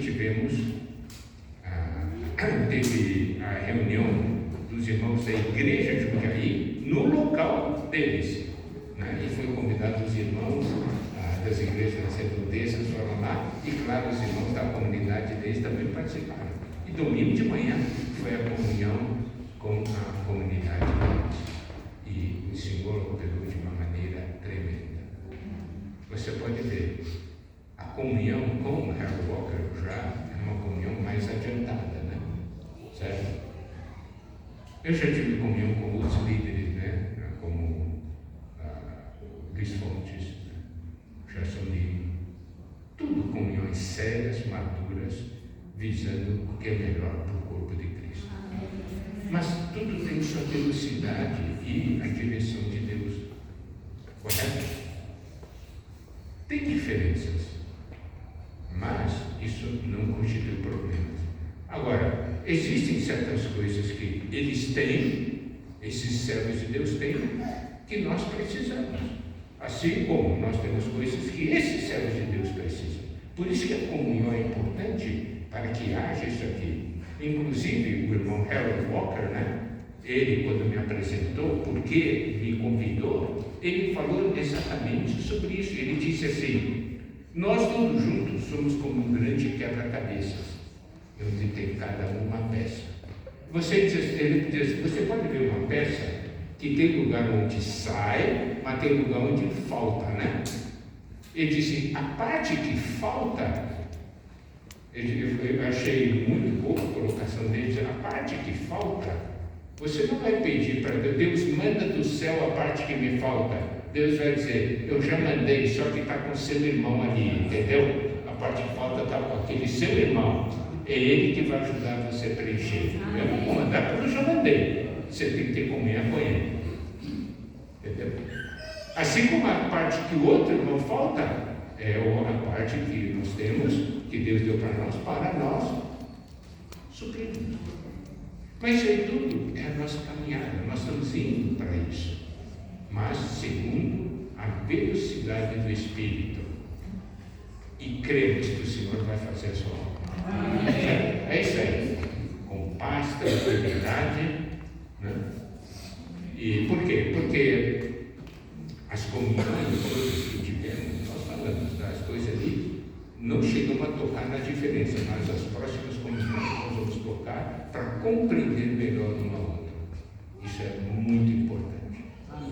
teve a reunião dos irmãos da igreja de Jundiaí no local deles, né? E foi convidado os irmãos das igrejas nas redondezas, foram lá, e claro, os irmãos da comunidade deles também participaram. E domingo de manhã foi a comunhão com a comunidade deles. E o Senhor operou de uma maneira tremenda. Você pode ver, a comunhão com o Harold Walker já é uma comunhão mais adiantada, né? Certo? Eu já tive comunhão com outros líderes, né? Como Luiz Fontes, Gerson Lima. Tudo comunhões sérias, maduras, visando o que é melhor para o corpo de Cristo. Mas tudo tem sua velocidade e a direção de Deus. Correto? Tem diferenças, mas isso não constitui problema. Agora, existem certas coisas que eles têm, esses servos de Deus têm, que nós precisamos. Assim como nós temos coisas que esses servos de Deus precisam. Por isso que a comunhão é importante para que haja isso aqui. Inclusive, o irmão Harold Walker, né? Ele, quando me apresentou, porque me convidou, ele falou exatamente sobre isso. Ele disse assim: nós todos juntos somos como um grande quebra-cabeças, onde tem cada uma peça. Ele diz, você pode ver uma peça que tem lugar onde sai, mas tem lugar onde falta, né? Ele disse, a parte que falta, eu achei muito pouco a colocação dele, a parte que falta, você não vai pedir para Deus, manda do céu a parte que me falta. Deus vai dizer, eu já mandei, só que está com seu irmão ali, entendeu? A parte que falta está com aquele seu irmão. É ele que vai ajudar você a preencher. Eu não vou mandar porque eu já mandei. Você tem que ter comunhão com ele. Entendeu? Assim como a parte que o outro irmão falta, é a parte que nós temos, que Deus deu para nós suprirmos. Mas isso aí tudo é a nossa caminhada, nós estamos indo para isso. Mas segundo a velocidade do Espírito. E cremos que o Senhor vai fazer a sua obra. É isso aí. Com paz, tranquilidade. Né? E por quê? Porque as comunhões todas que tivemos, nós falamos das coisas ali, não chegamos a tocar na diferença, mas as próximas comunhões nós vamos tocar para compreender melhor uma a outra. Isso é muito importante. Amém.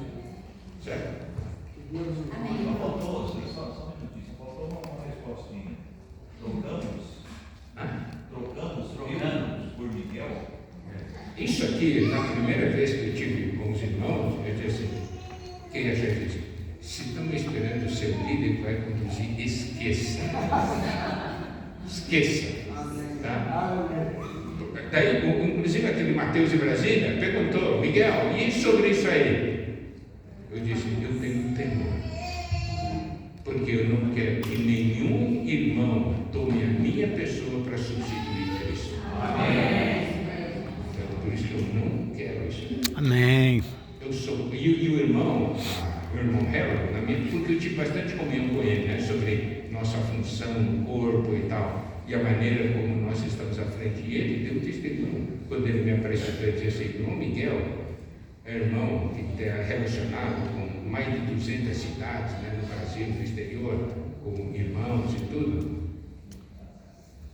Certo? Amém. Só faltou uma respostinha. Trocamos por Miguel. Isso aqui, na primeira vez que eu tive com os irmãos, eu disse assim, que a gente disse, se estão esperando o seu líder que vai conduzir, esqueça. Esqueça. Tá? Daí, inclusive aquele Mateus de Brasília perguntou, Miguel, e sobre isso aí? Eu disse, eu tenho temor. Porque eu não quero que nenhum irmão tome a minha pessoa para substituir Cristo. Amém. Então, por isso que eu não quero isso. Amém. Eu sou, e o irmão Harold, porque eu tive bastante comunhão com ele, né, sobre nossa função no corpo e tal, e a maneira como nós estamos à frente. E ele deu testemunho. Quando ele me apresentou, ele disse assim, irmão Miguel, é irmão que está relacionado com mais de 200 cidades, né, no Brasil, no exterior, com irmãos e tudo.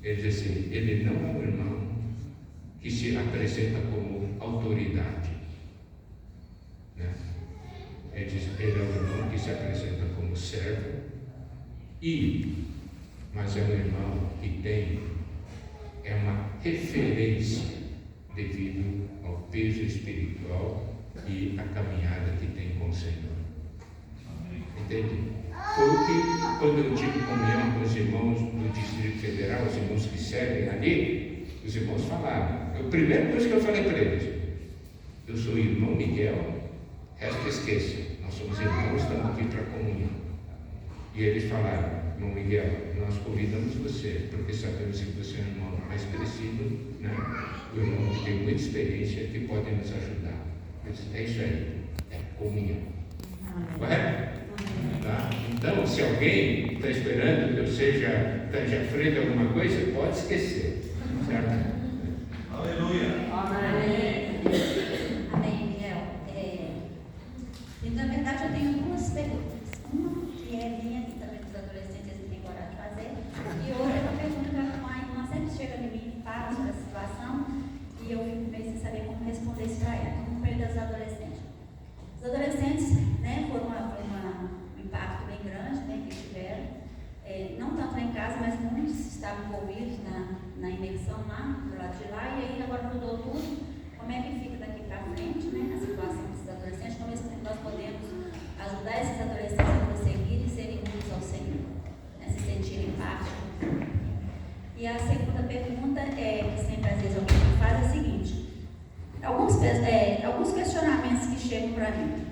Ele diz assim, ele não é um irmão que se apresenta como autoridade. Né? Ele diz, ele é um irmão que se apresenta como servo, mas é um irmão que é uma referência devido ao peso espiritual e a caminhada que tem com o Senhor. Entende? Foi o que, quando eu tive comunhão com os irmãos do Distrito Federal, os irmãos que servem ali, os irmãos falaram. A primeira coisa que eu falei para eles: eu sou o irmão Miguel, resto esqueça, nós somos irmãos, estamos aqui para comunhão. E eles falaram: irmão Miguel, nós convidamos você, porque sabemos que você é um irmão mais crescido, né? O irmão que tem muita experiência, que pode nos ajudar. Eu disse: é isso aí, é comunhão. Correto? Tá? Então, se alguém está esperando que eu esteja à frente de alguma coisa, pode esquecer. Certo? Aleluia. Amém. Amém, Miguel. Na verdade, eu tenho duas perguntas. Uma que é minha e também dos adolescentes que têm coragem de fazer. E outra é uma pergunta que a irmã sempre chega em mim e fala sobre a situação. E eu fico meio sem saber como responder isso para ela. Então, no meio das adolescentes. Os adolescentes, né, foram um impacto bem grande, né, que tiveram. Não tanto lá em casa, mas muitos estavam envolvidos na imersão lá, do lado de lá, e aí agora mudou tudo. Como é que fica daqui para frente, né, a situação desses adolescentes, como nós podemos ajudar esses adolescentes a prosseguir e serem unidos ao Senhor, né, se sentirem parte. E a segunda pergunta, que sempre às vezes alguém me faz, é a seguinte: alguns questionamentos que chegam para mim.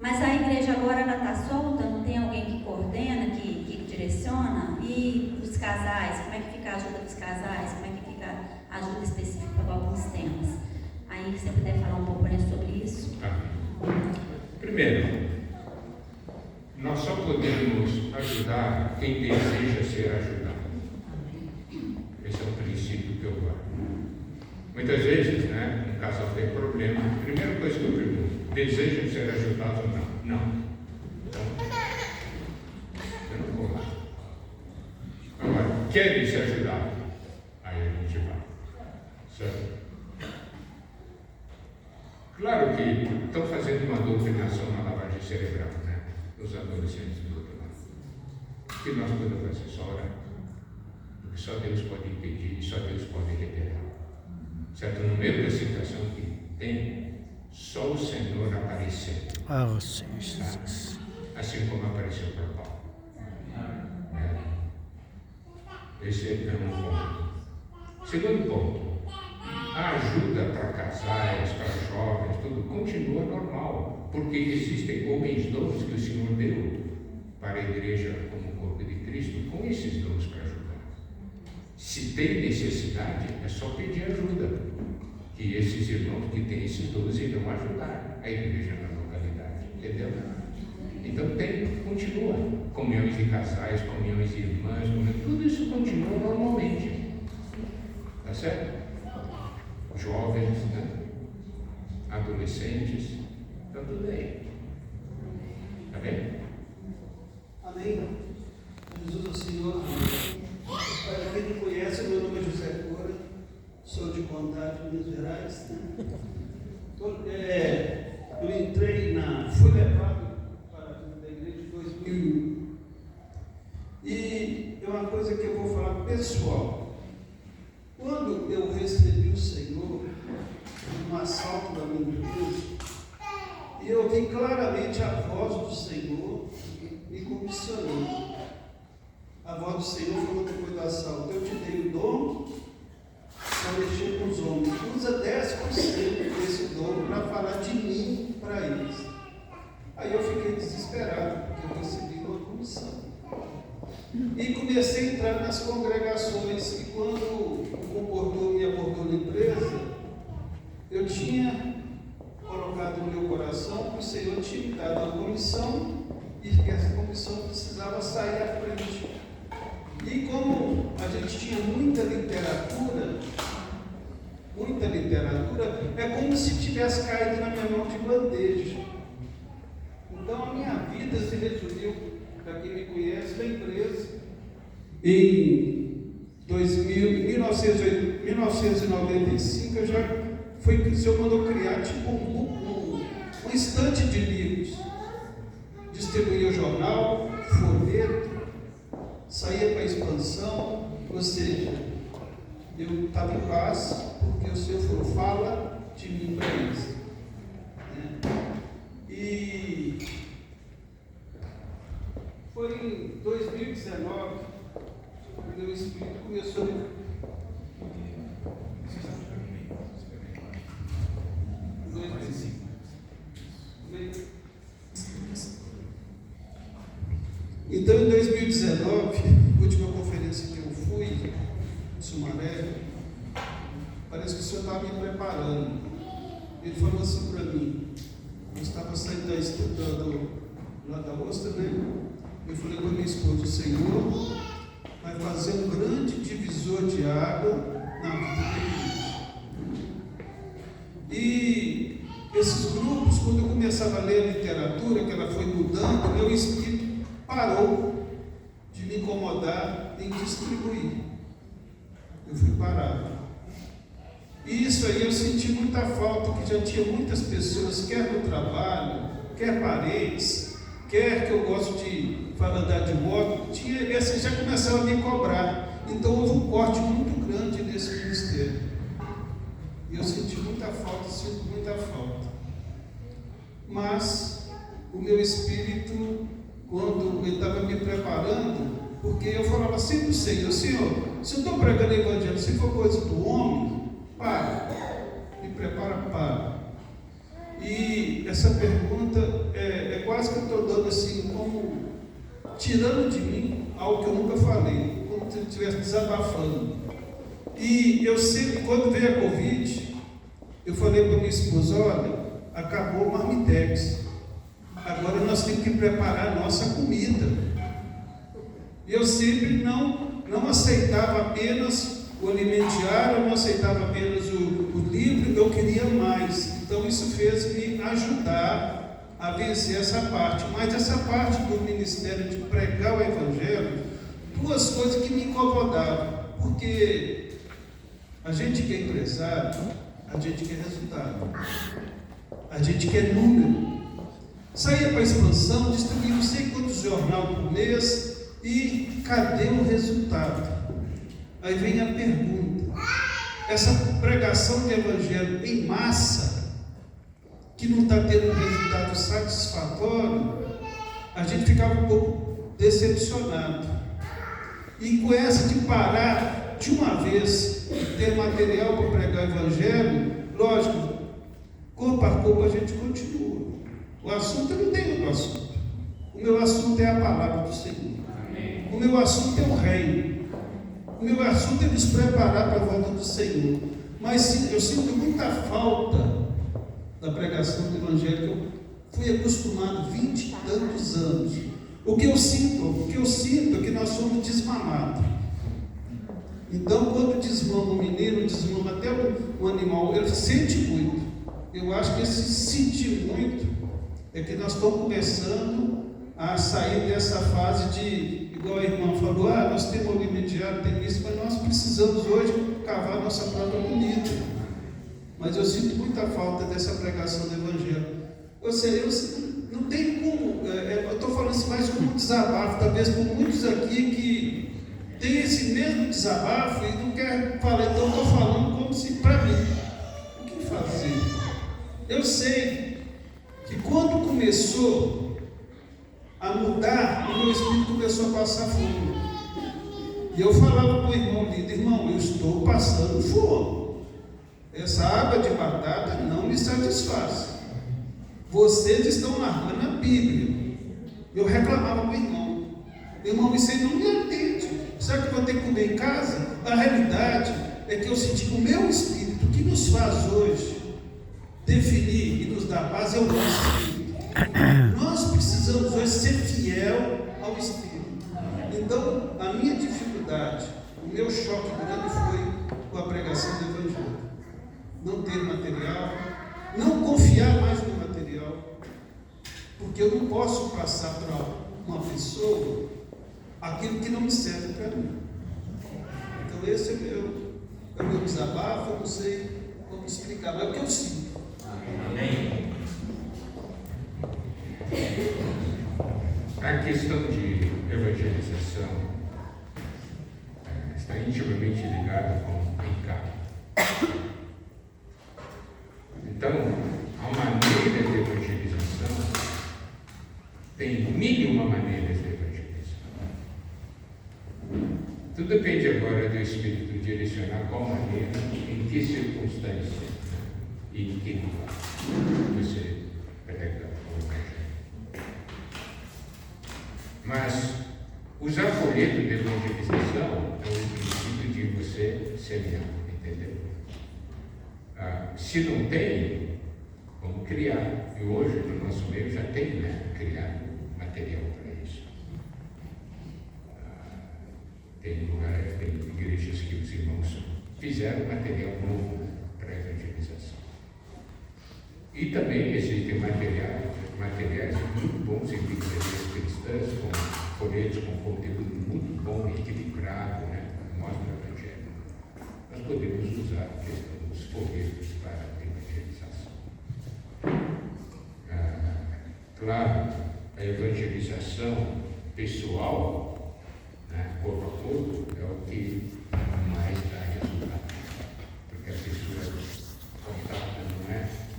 Mas a igreja agora está solta, não tem alguém que coordena, que direciona? E os casais, como é que fica a ajuda dos casais? Como é que fica a ajuda específica para alguns temas? Aí você puder falar um pouco sobre isso. Primeiro, nós só podemos ajudar quem deseja ser ajudado. Esse é o princípio que eu guardo. Muitas vezes, né, um casal tem problema. Primeira coisa que eu pergunto: desejam ser ajudados ou não? Não. Então, eu não vou lá. Agora, querem ser ajudados? Aí a gente vai. Certo? Claro que estão fazendo uma doutrinação na lavagem cerebral, né? Os adolescentes do outro lado. O que nós podemos fazer? Só orar. Porque só Deus pode impedir e só Deus pode liberar. Certo? No meio da situação que tem, só o Senhor apareceu. Assim como apareceu para Paulo. Esse é um ponto. Segundo ponto: a ajuda para casais, para jovens, tudo continua normal, porque existem homens dons que o Senhor deu para a igreja como corpo de Cristo, com esses dons para ajudar. Se tem necessidade, é só pedir ajuda, que esses irmãos que têm esses dons irão ajudar a igreja na localidade, entendeu? Então continua, comunhões de casais, comunhões de irmãs, tudo isso continua normalmente, tá certo? Jovens, né? Adolescentes, está tudo aí. Tá bem? Amém. Jesus é o Senhor. Para quem não conhece, meu nome é José Cora, sou de Contagem, Minas Gerais. Né? Eu fui levado para a vida da igreja em 2001. E é uma coisa que eu vou falar pessoal. Quando eu recebi o Senhor, no assalto da minha igreja, e eu ouvi claramente a voz do Senhor me comissionando. A voz do Senhor falou depois do assalto: eu te dei o dom para mexer com os homens. Usa 10% desse dom para falar de mim para eles. Aí eu fiquei desesperado, porque eu recebi uma comissão. E comecei a entrar nas congregações. E quando o comportou me abordou na empresa, eu tinha colocado no meu coração que o Senhor tinha me dado uma comissão e que essa comissão precisava sair à frente. E como a gente tinha muita literatura, é como se tivesse caído na minha mão de bandeja. Então a minha vida se resumiu, para quem me conhece, na empresa. Em 1995 o Senhor mandou criar tipo um estante de livros. Distribuía o jornal, folheto, saía para a expansão, ou seja, eu estava em paz, porque o Senhor falou: fala de mim para eles. Foi em 2019 que o Espírito começou a... Então, em 2019, a última conferência que eu fui, em Sumaré, parece que o senhor estava me preparando. Ele falou assim para mim, eu estava saindo lá da Ostra, né? Eu falei com a minha esposa, o Senhor vai fazer um grande divisor de água na vida da igreja. E esses grupos, quando eu começava a ler a literatura, que ela foi mudando, meu espírito parou de me incomodar em distribuir. Eu fui parado. E isso aí eu senti muita falta, que já tinha muitas pessoas, quer no trabalho, quer parentes, quer que eu gosto de andar de moto, essas já começaram a me cobrar. Então houve um corte muito grande nesse ministério. E eu senti muita falta, sinto muita falta. Mas o meu espírito, quando ele estava me preparando, porque eu falava assim do Senhor, Senhor, se eu estou pregando o evangelho, se for coisa do homem, para, me prepara para. E essa pergunta é quase que eu estou dando assim, como tirando de mim algo que eu nunca falei, como se eu estivesse desabafando. E eu sempre, quando veio a Covid, eu falei para minha esposa, olha, acabou o Marmitex, agora nós temos que preparar a nossa comida. E eu sempre não aceitava apenas o alimento diário, eu não aceitava apenas o livro, eu queria mais. Então isso fez me ajudar a vencer essa parte. Mas essa parte do ministério de pregar o evangelho, duas coisas que me incomodavam. Porque a gente que é empresário, a gente quer resultado. A gente quer número. Saía para a expansão, distribuía não sei quantos jornal por mês e cadê o resultado? Aí vem a pergunta, essa pregação de evangelho em massa, que não está tendo um resultado satisfatório, a gente ficava um pouco decepcionado. E com essa de parar de uma vez, ter material para pregar o evangelho, lógico, corpo a corpo a gente continua. O assunto eu não tem outro assunto. O meu assunto é a palavra do Senhor. O meu assunto é o reino. O meu assunto é nos preparar para a volta do Senhor. Mas eu sinto muita falta da pregação do Evangelho, que eu fui acostumado 20 e tantos anos. O que eu sinto é que nós somos desmamados. Então, quando desmama o menino, desmama até o animal, ele sente muito. Eu acho que esse sentir muito é que nós estamos começando a sair dessa fase de, igual a irmã falou, nós temos alimento diário, tem isso, mas nós precisamos hoje cavar nossa própria comida. Mas eu sinto muita falta dessa pregação do Evangelho. Ou seja, eu não tenho como, eu estou falando isso mais como um desabafo, talvez por muitos aqui que tem esse mesmo desabafo e não quer falar, então eu estou falando como se para mim, o que fazer? Eu sei que quando começou a mudar, o meu espírito começou a passar fome. E eu falava para o irmão líder, irmão, eu estou passando fome. Essa água de batata não me satisfaz. Vocês estão largando a Bíblia. Eu reclamava para o irmão, isso aí não me atende. Será que eu vou ter que comer em casa? A realidade é que eu senti que o meu espírito, o que nos faz hoje definir e nos dar paz é o nosso espírito. Nós precisamos hoje ser fiel ao espírito. Então, a minha dificuldade, o meu choque grande foi com a pregação do Evangelho. Não ter material, não confiar mais no material, porque eu não posso passar para uma pessoa aquilo que não me serve para mim. Então esse é o meu desabafo, eu não sei como explicar, mas é o que eu sinto. Amém. A questão de evangelização está intimamente ligada com o pecado. Então, a maneira de evangelização tem mil e uma maneiras de evangelizar. Tudo depende agora do Espírito direcionar qual maneira, em que circunstância, e em que lugar você prega o Evangelho. Mas usar folheto de evangelização é o princípio de você semear, entendeu? Se não tem, vamos criar. E hoje, no nosso meio, já tem, né? Criado material para isso. Tem lugares, tem igrejas que os irmãos fizeram material novo para a evangelização. E também existem materiais muito bons em livrarias cristãs, com folhetos com conteúdo muito bom, equilibrado, né? Mostra o Evangelho. Nós podemos usar a questão dos folhetos para a evangelização. Claro, a evangelização pessoal, né, corpo a corpo, é o que mais dá resultado. Porque a pessoa contata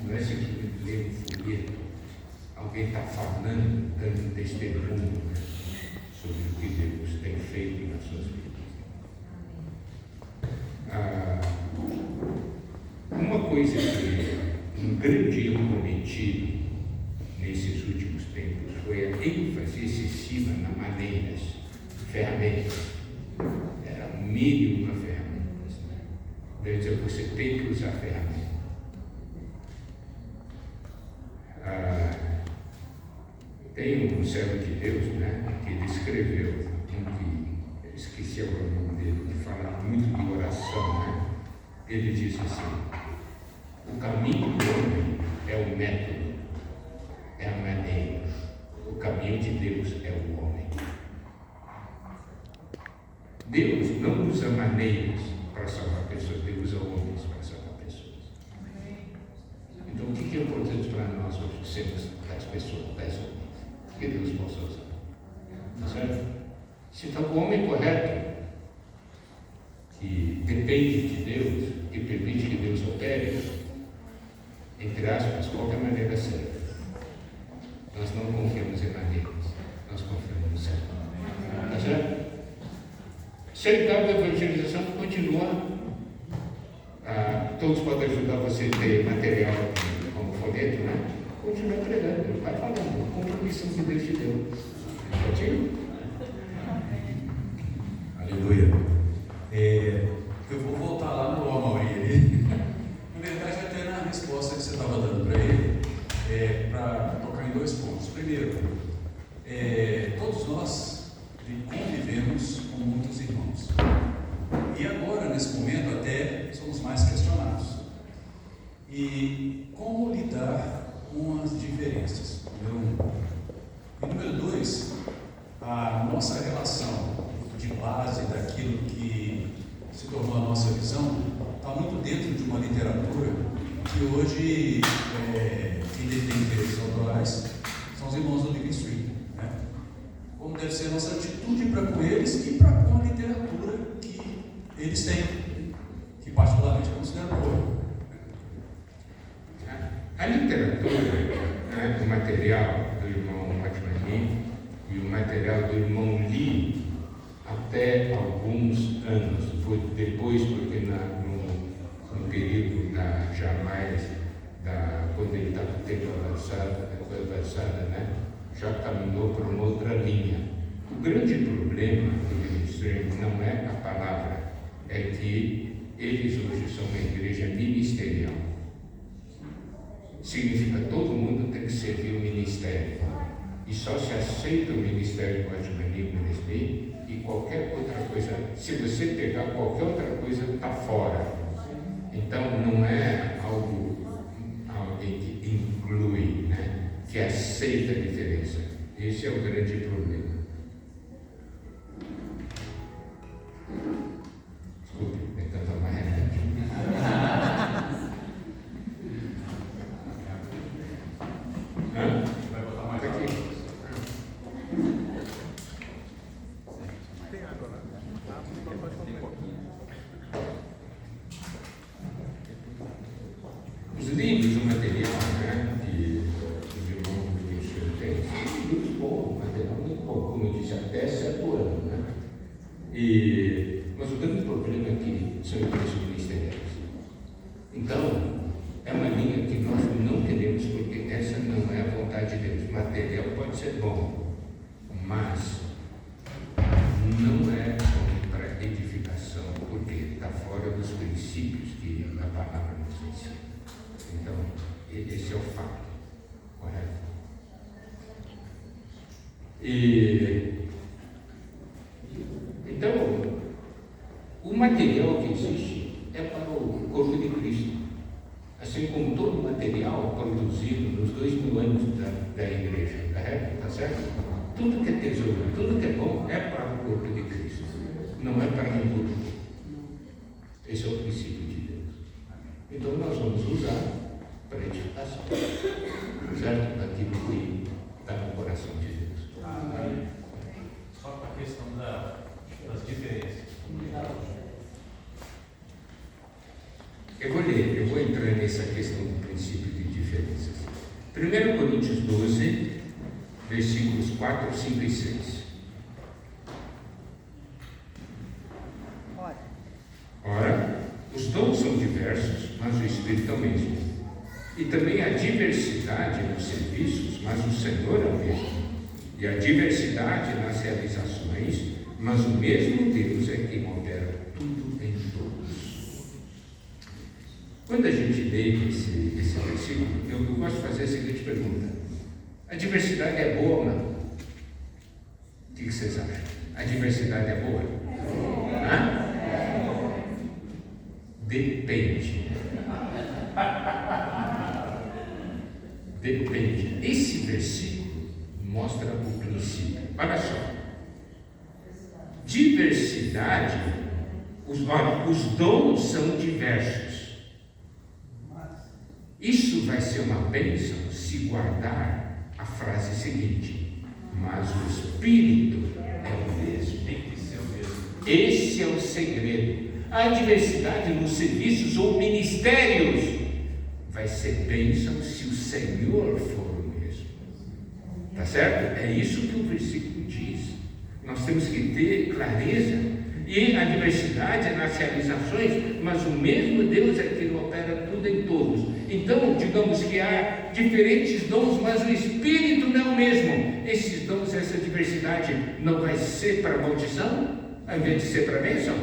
não é simplesmente ler um folheto. Alguém está falando, dando testemunho, né, sobre o que Deus tem feito nas suas vidas. Uma coisa que um grande erro cometido nesses últimos tempos foi a ênfase excessiva nas maneiras, ferramentas. Era mil e uma ferramentas. Né? Quer dizer, você tem que usar ferramentas. Tem um servo de Deus, né, que ele escreveu, eu esqueci agora o nome dele, que fala muito de oração, né? Ele diz assim: o caminho do homem é o método, é a maneira. O caminho de Deus é o homem. Deus não usa maneiras para salvar pessoas, Deus usa homens para salvar pessoas. Então, o que é importante para nós hoje? Sermos das pessoas, das homens, que Deus possa usar. Certo? Se está o homem correto, que depende de Deus, que permite que Deus opere, entre aspas, qualquer maneira serve. Nós não confiamos em maneiras, nós confiamos no Senhor. Está certo? Se ele está da evangelização, continua. Todos podem ajudar você a ter material como folheto, né? Continua pregando, vai falando, cumpre a missão que Deus te deu. Certinho? Aleluia. Eu vou voltar lá no Amaury ali. Na verdade, até na resposta que você estava dando para ele, para tocar em dois pontos. Primeiro, todos nós convivemos com muitos irmãos. E agora, nesse momento, até somos mais questionados. E como lidar com as diferenças? Número 1. E número 2, a nossa relação de base daquilo que se tornou a nossa visão está muito dentro de uma literatura que hoje quem detém direitos autorais são os irmãos do Living Stream, né? Como deve ser a nossa atitude para com eles e para com a literatura que eles têm, que particularmente eu considero boa. A literatura, o material do irmão Matmani e o material do irmão Lee, até alguns anos, foi depois, porque no período jamais, quando ele está com o tempo avançado, né, já caminhou por uma outra linha. O grande problema do ministério não é a palavra, é que eles hoje são uma igreja ministerial. Significa que todo mundo tem que servir o ministério. E só se aceita o ministério com a Matmani e qualquer outra coisa. Se você pegar qualquer outra coisa, está fora. Então não é algo que inclui, né? Que aceita a diferença. Esse é o grande problema. Desculpe, tentando tomar remédio. Vai botar mais Aqui. Os livros, o material, né, que os irmãos do Ministério têm, são livros bons, material muito bom, como eu disse, até 7 anos, né? Mas o grande problema é que são igrejas ministeriais. Então, é uma linha que nós não queremos, porque essa não é a vontade de Deus. Material pode ser bom, mas não é para edificação, porque está fora dos princípios que a palavra nos ensina. Então, esse é o fato, correto? Então, o material que existe é para o corpo de Cristo, assim como todo o material produzido nos 2000 anos da igreja, correto? Está certo? Tudo que é tesouro, tudo que é bom é para o corpo de Cristo, não é para um grupo. Esse é o princípio de Deus. Então nós vamos usar para edificação, certo? Daquilo que está no coração de Deus. Amém. Só para a questão das diferenças. Eu vou entrar nessa questão do princípio de diferenças. 1 Coríntios 12, versículos 4, 5 e 6. Ora, os dons são diversos, mas o Espírito é o mesmo. E também há diversidade nos serviços, mas o Senhor é o mesmo. E a diversidade nas realizações, mas o mesmo Deus é quem opera tudo em todos. Quando a gente lê esse versículo, eu gosto de fazer a seguinte pergunta: a diversidade é boa ou não? O que vocês acham? A diversidade é boa? Hã? Depende. Depende. Esse versículo mostra o princípio. Olha só. Diversidade, os dons são diversos. Isso vai ser uma bênção se guardar a frase seguinte: mas o Espírito é o mesmo. Tem que ser o mesmo. Esse é o segredo. A diversidade nos serviços ou ministérios vai ser bênção se o Senhor for o mesmo. Tá certo? É isso que o versículo diz. Nós temos que ter clareza. E a diversidade é nas realizações, mas o mesmo Deus é que opera tudo em todos. Então, digamos que há diferentes dons, mas o Espírito não é o mesmo. Esses dons, essa diversidade não vai ser para maldição, ao invés de ser para bênção?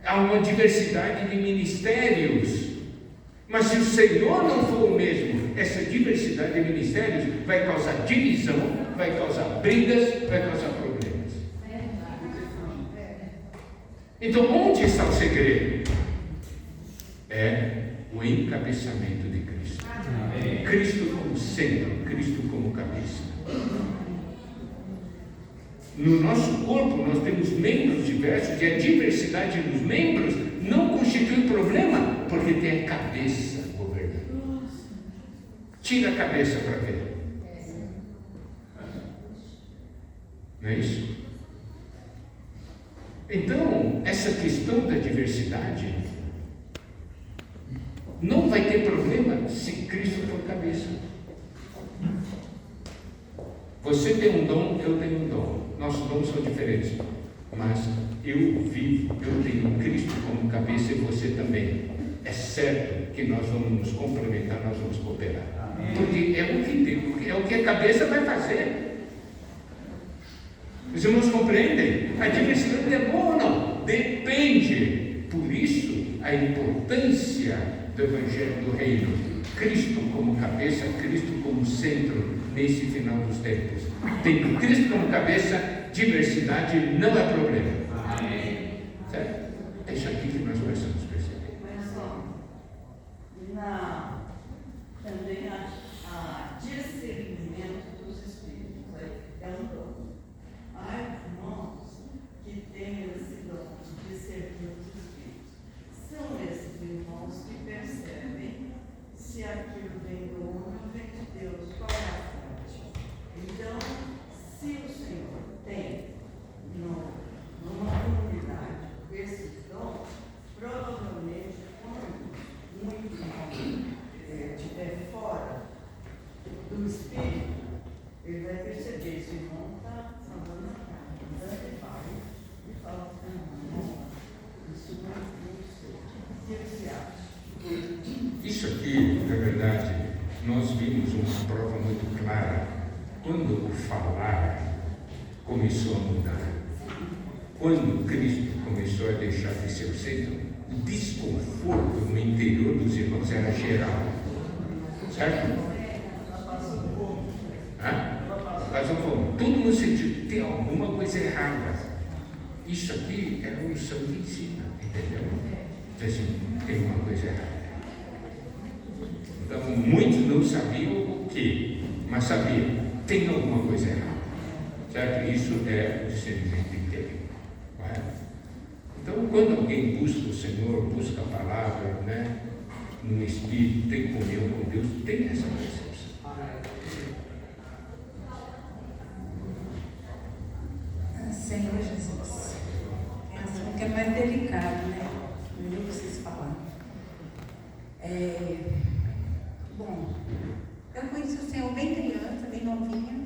Há uma diversidade de ministérios, mas se o Senhor não for o mesmo, essa diversidade de ministérios vai causar divisão, vai causar brigas, vai causar problemas. Então, onde está o segredo? É o encabeçamento de Cristo. Cristo como centro, Cristo como cabeça. No nosso corpo nós temos membros diversos, e a diversidade dos membros não constitui problema, porque tem a cabeça governando. Tira a cabeça para ver. Não é isso? Então, essa questão da diversidade não vai ter problema se Cristo for cabeça. Você tem um dom, eu tenho um dom. Nossos dons são diferentes, mas eu tenho Cristo como cabeça e você também. É certo que nós vamos nos complementar, nós vamos cooperar. Porque é o que a cabeça vai fazer. Os irmãos compreendem? A diversidade é boa ou não? Depende. Por isso, a importância do Evangelho do Reino. Cristo como cabeça, Cristo como centro nesse final dos tempos. Tendo Cristo como cabeça, diversidade não é problema. Amém. Certo? É isso aqui que nós precisamos perceber. Mas, também a discernimento dos Espíritos é um dom. Há irmãos que têm esse dom de discernir os Espíritos. São esses irmãos que percebem se aquilo vem do homem ou vem de Deus, qual é a fonte. Então, se o Senhor tem numa comunidade esses dons, provavelmente quando um irmão estiver fora do Espírito, ele vai perceber, esse irmão está falando nós vimos uma prova muito clara quando o falar começou a mudar. Quando Cristo começou a deixar de ser o centro, o desconforto no interior dos irmãos era geral. Certo? Passou fome. Todo mundo sentiu que tem alguma coisa errada. Isso aqui é a unção que ensina, entendeu? Então, assim, tem uma coisa errada. Então, muitos não sabiam o que, mas sabiam, tem alguma coisa errada. Certo? Isso é o discernimento interior. Então, quando alguém busca o Senhor, busca a palavra, né, no Espírito, tem comunhão com Deus, tem essa percepção. Senhor Jesus, é um assunto que é mais delicado, né? Não preciso falar. Bom, eu conheci o Senhor bem criança, bem novinha.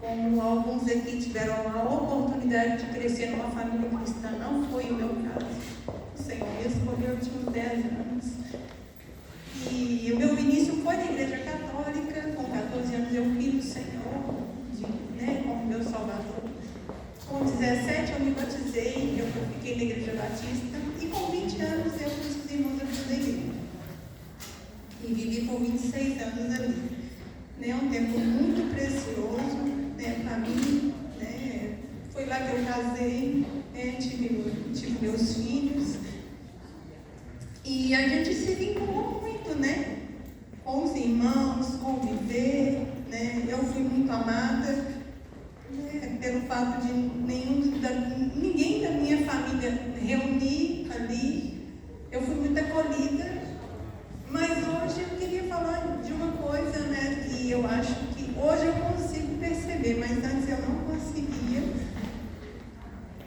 Como alguns aqui tiveram a oportunidade de crescer numa família cristã, não foi o meu caso. O Senhor me escolheu, eu tinha uns 10 anos. E o meu início foi na igreja católica. Com 14 anos eu vi o Senhor, né, como meu Salvador. Com 17 eu me batizei, eu fiquei na igreja batista. E com 20 anos eu fui os irmãos da igreja. E vivi por 26 anos ali. Né, um tempo muito precioso, né, para mim. Né, foi lá que eu casei, né, tive meus filhos. E a gente se vinculou muito, né? Com os irmãos, conviver, né? Eu fui muito amada, né? Pelo fato de ninguém da minha família reunir ali. Eu fui muito acolhida. Mas hoje eu queria falar de uma coisa, né? Que eu acho que hoje eu consigo perceber, mas antes eu não conseguia.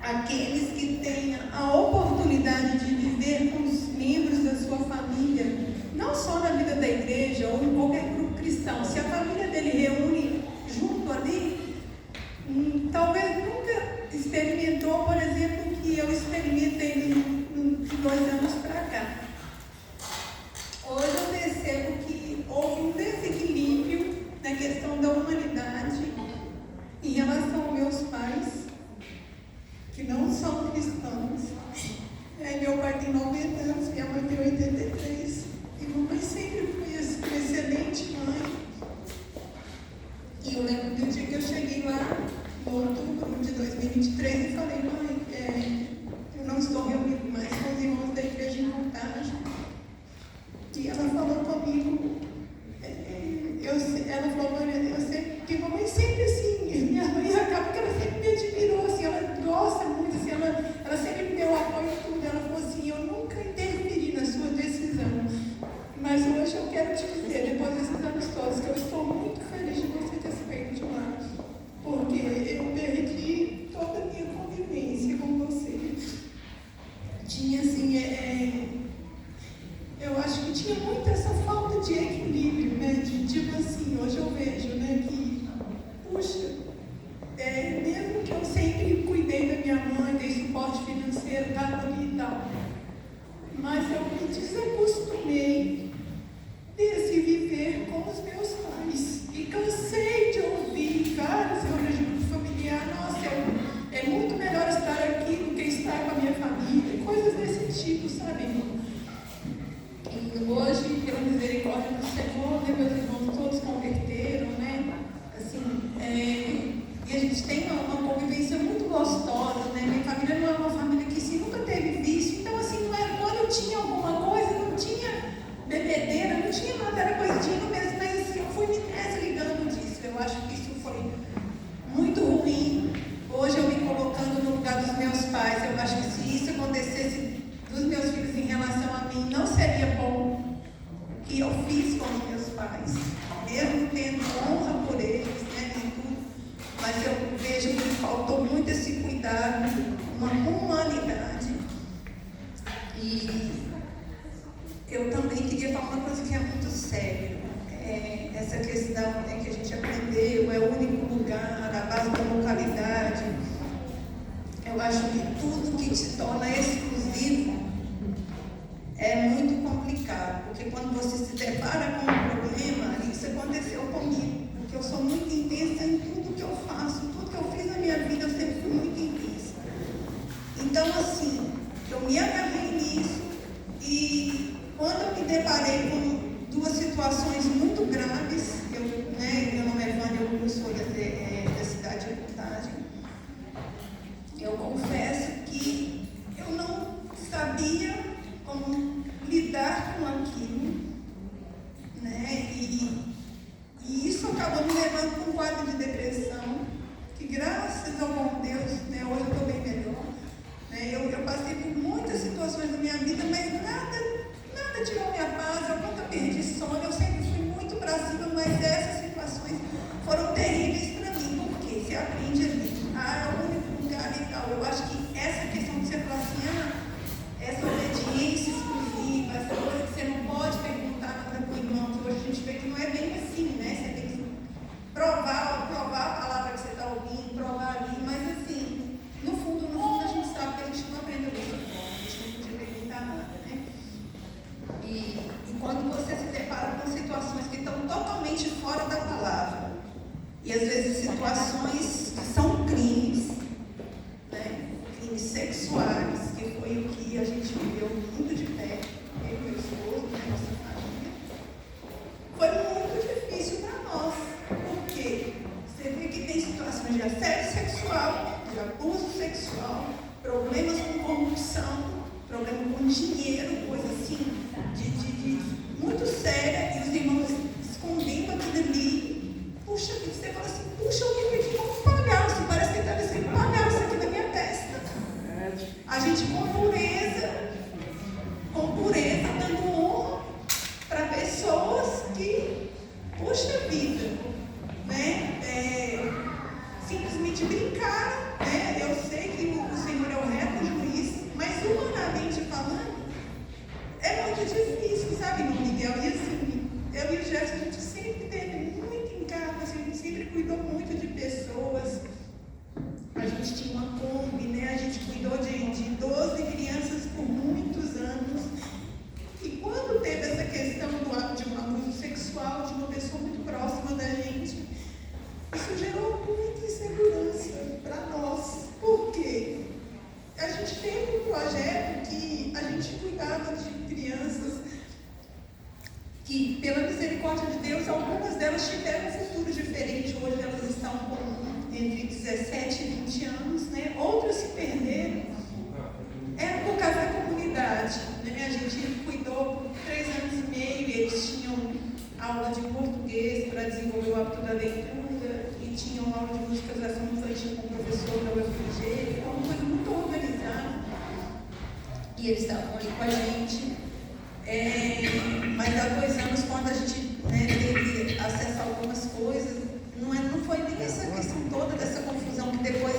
Aqueles que têm a oportunidade de viver com os membros da sua família, não só na vida da igreja ou em qualquer grupo cristão, se a família dele reúne junto ali, talvez nunca experimentou, por exemplo, que eu experimentei de 2 anos para cá. Hoje eu percebo que houve um desequilíbrio na questão da humanidade em relação aos meus pais, que não são cristãos. Meu pai tem 90 anos, minha mãe tem 83. E mamãe sempre foi uma excelente mãe. E eu lembro do dia que eu cheguei lá, no outubro de 2023, e falei: mãe, eu não estou reunido mais com os irmãos da igreja em Contagem. E ela falou comigo, ela falou: eu sei, porque mamãe sempre assim, minha mãe acaba que ela sempre me admirou, assim, ela gosta muito, assim, ela sempre me deu apoio em tudo. Ela falou assim: eu nunca interferi na sua decisão, mas hoje eu quero te dizer, depois desses anos todos, que eu estou muito feliz de você ter saído de lá, porque eu perdi toda a minha convivência com você. Tinha assim, eu acho que tinha muito essa falta de equilíbrio, né? Tipo assim, hoje eu vejo, né, que, puxa, mesmo que eu sempre cuidei da minha mãe, dei suporte financeiro, dava ali e tal, mas eu me desacostumei desse viver com os meus pais. E cansei de ouvir vários reuniões familiares: nossa, é muito melhor estar aqui do que estar com a minha família, coisas desse tipo, sabe? E hoje, pela misericórdia do Senhor, né, meus irmãos todos converteram, né? Assim, e a gente tem uma convivência muito gostosa, né? Minha família não é uma família que assim, nunca teve vício, então assim, não era, quando tinha alguma coisa, não tinha bebedeira, não tinha nada, era coisinha mesmo, mas assim, eu fui me desligando disso. Eu acho que isso foi muito ruim. Hoje eu me colocando no lugar dos meus pais, eu acho que se isso acontecesse dos meus filhos em relação a mim, não seria bom o que eu fiz com os meus pais, mesmo tendo honra por eles, né, e tudo, mas eu vejo que faltou muito esse cuidado, uma humanidade. E eu também queria falar uma coisa que é muito séria. Essa questão que a gente aprendeu, é o único lugar, a base da localidade. Eu acho que tudo que te torna exclusivo é muito complicado, porque quando você se depara com um problema, também, Mari, isso aconteceu comigo, porque eu sou muito intensa em tudo que eu faço, tudo que eu fiz na minha vida, eu sempre fui muito intensa. Então, assim, eu me agarrei nisso e quando eu me deparei com duas situações muito graves, meu nome é Vânia, eu sou da cidade de Contagem, eu confesso que eu não sabia como lidar com aquilo, né? E isso acabou me levando para um quadro de depressão, que graças ao bom Deus, né, hoje eu estou bem melhor. Né? Eu passei por muitas situações da minha vida, mas nada tirou minha paz. Eu nunca perdi sono, eu sempre fui muito para cima, mas essas situações foram terríveis para mim, porque você aprende ali, é o único lugar e tal. Eu acho que essa questão de você falar assim, essa obediência exclusiva, essa coisa que você não pode perguntar nada para o irmão, que hoje a gente vê que não é bem assim, né? Você tem que provar a palavra que você está ouvindo, provar ali, mas assim, no fundo a gente sabe que a gente não aprendeu isso, a gente não podia perguntar nada, né? E quando você se depara com situações que estão totalmente fora da palavra, e às vezes situações que são crimes, né? Crimes sexuais, que foi o que a gente viveu muito de perto, eu e meu esposo, né, nossa família, foi muito difícil para nós, porque você vê que tem situações de assédio sexual, de abuso sexual, problemas com corrupção, problema com dinheiro, coisa assim, muito séria, e os irmãos escondendo aquilo ali. Puxa, você fala assim, puxa, eu vivo aqui como um palhaço, parece que está descendo um palhaço aqui na minha testa. A gente com pureza, dando honra para pessoas que, puxa vida, né, simplesmente brincaram, né? Eu sei que o Senhor é o reto juiz, mas humanamente falando, é muito difícil, sabe, irmão Miguel? E assim, eu e o Jefferson, a gente sempre teve muito em casa, a gente sempre cuidou muito de pessoas. A gente tinha uma Kombi, né? A gente cuidou de 12 crianças por muitos anos. E quando teve essa questão do ato de um abuso sexual de uma pessoa muito próxima da gente, isso gerou muita insegurança para nós. Por quê? A gente teve um projeto que a gente cuidava de crianças que, pela misericórdia de Deus, algumas delas tiveram um futuro diferente. Hoje elas estão com entre 17 e 20 anos, né? Outras se perderam. Era por causa da comunidade, né? A gente cuidou por 3 anos e meio e eles tinham aula de português para desenvolver o hábito da leitura e tinham aula de musicalização infantil com o professor da UFG, foi uma coisa muito organizada. E eles estavam ali com a gente. Mas há 2 anos, quando a gente, né, teve acesso a algumas coisas, não foi nem essa questão toda dessa confusão que depois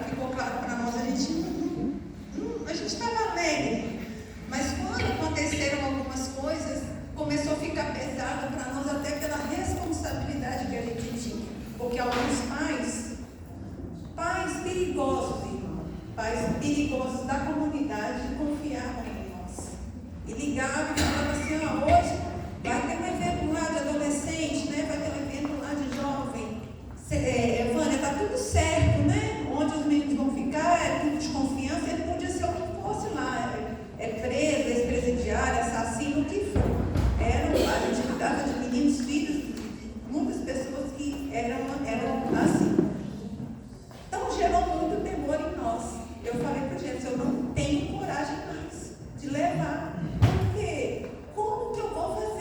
ficou claro para nós. A gente estava alegre, mas quando aconteceram algumas coisas, começou a ficar pesado para nós, até pela responsabilidade que a gente tinha. Porque alguns pais perigosos, irmão, pais perigosos da comunidade, confiavam em nós. E ligavam e falavam assim, hoje vai ter um evento lá de adolescente, né? Vai ter um evento lá de jovem. Vânia, está tudo certo, né? Onde os meninos vão ficar, é tudo de confiança, ele podia ser o que fosse lá, preso, ex-presidiário, assassino, o que for. A gente cuidava de meninos, filhos, de muitas pessoas que eram assim. Então gerou muito temor em nós. Eu falei para o Jefferson, eu não tenho coragem mais de levar. Por quê? Como que eu vou fazer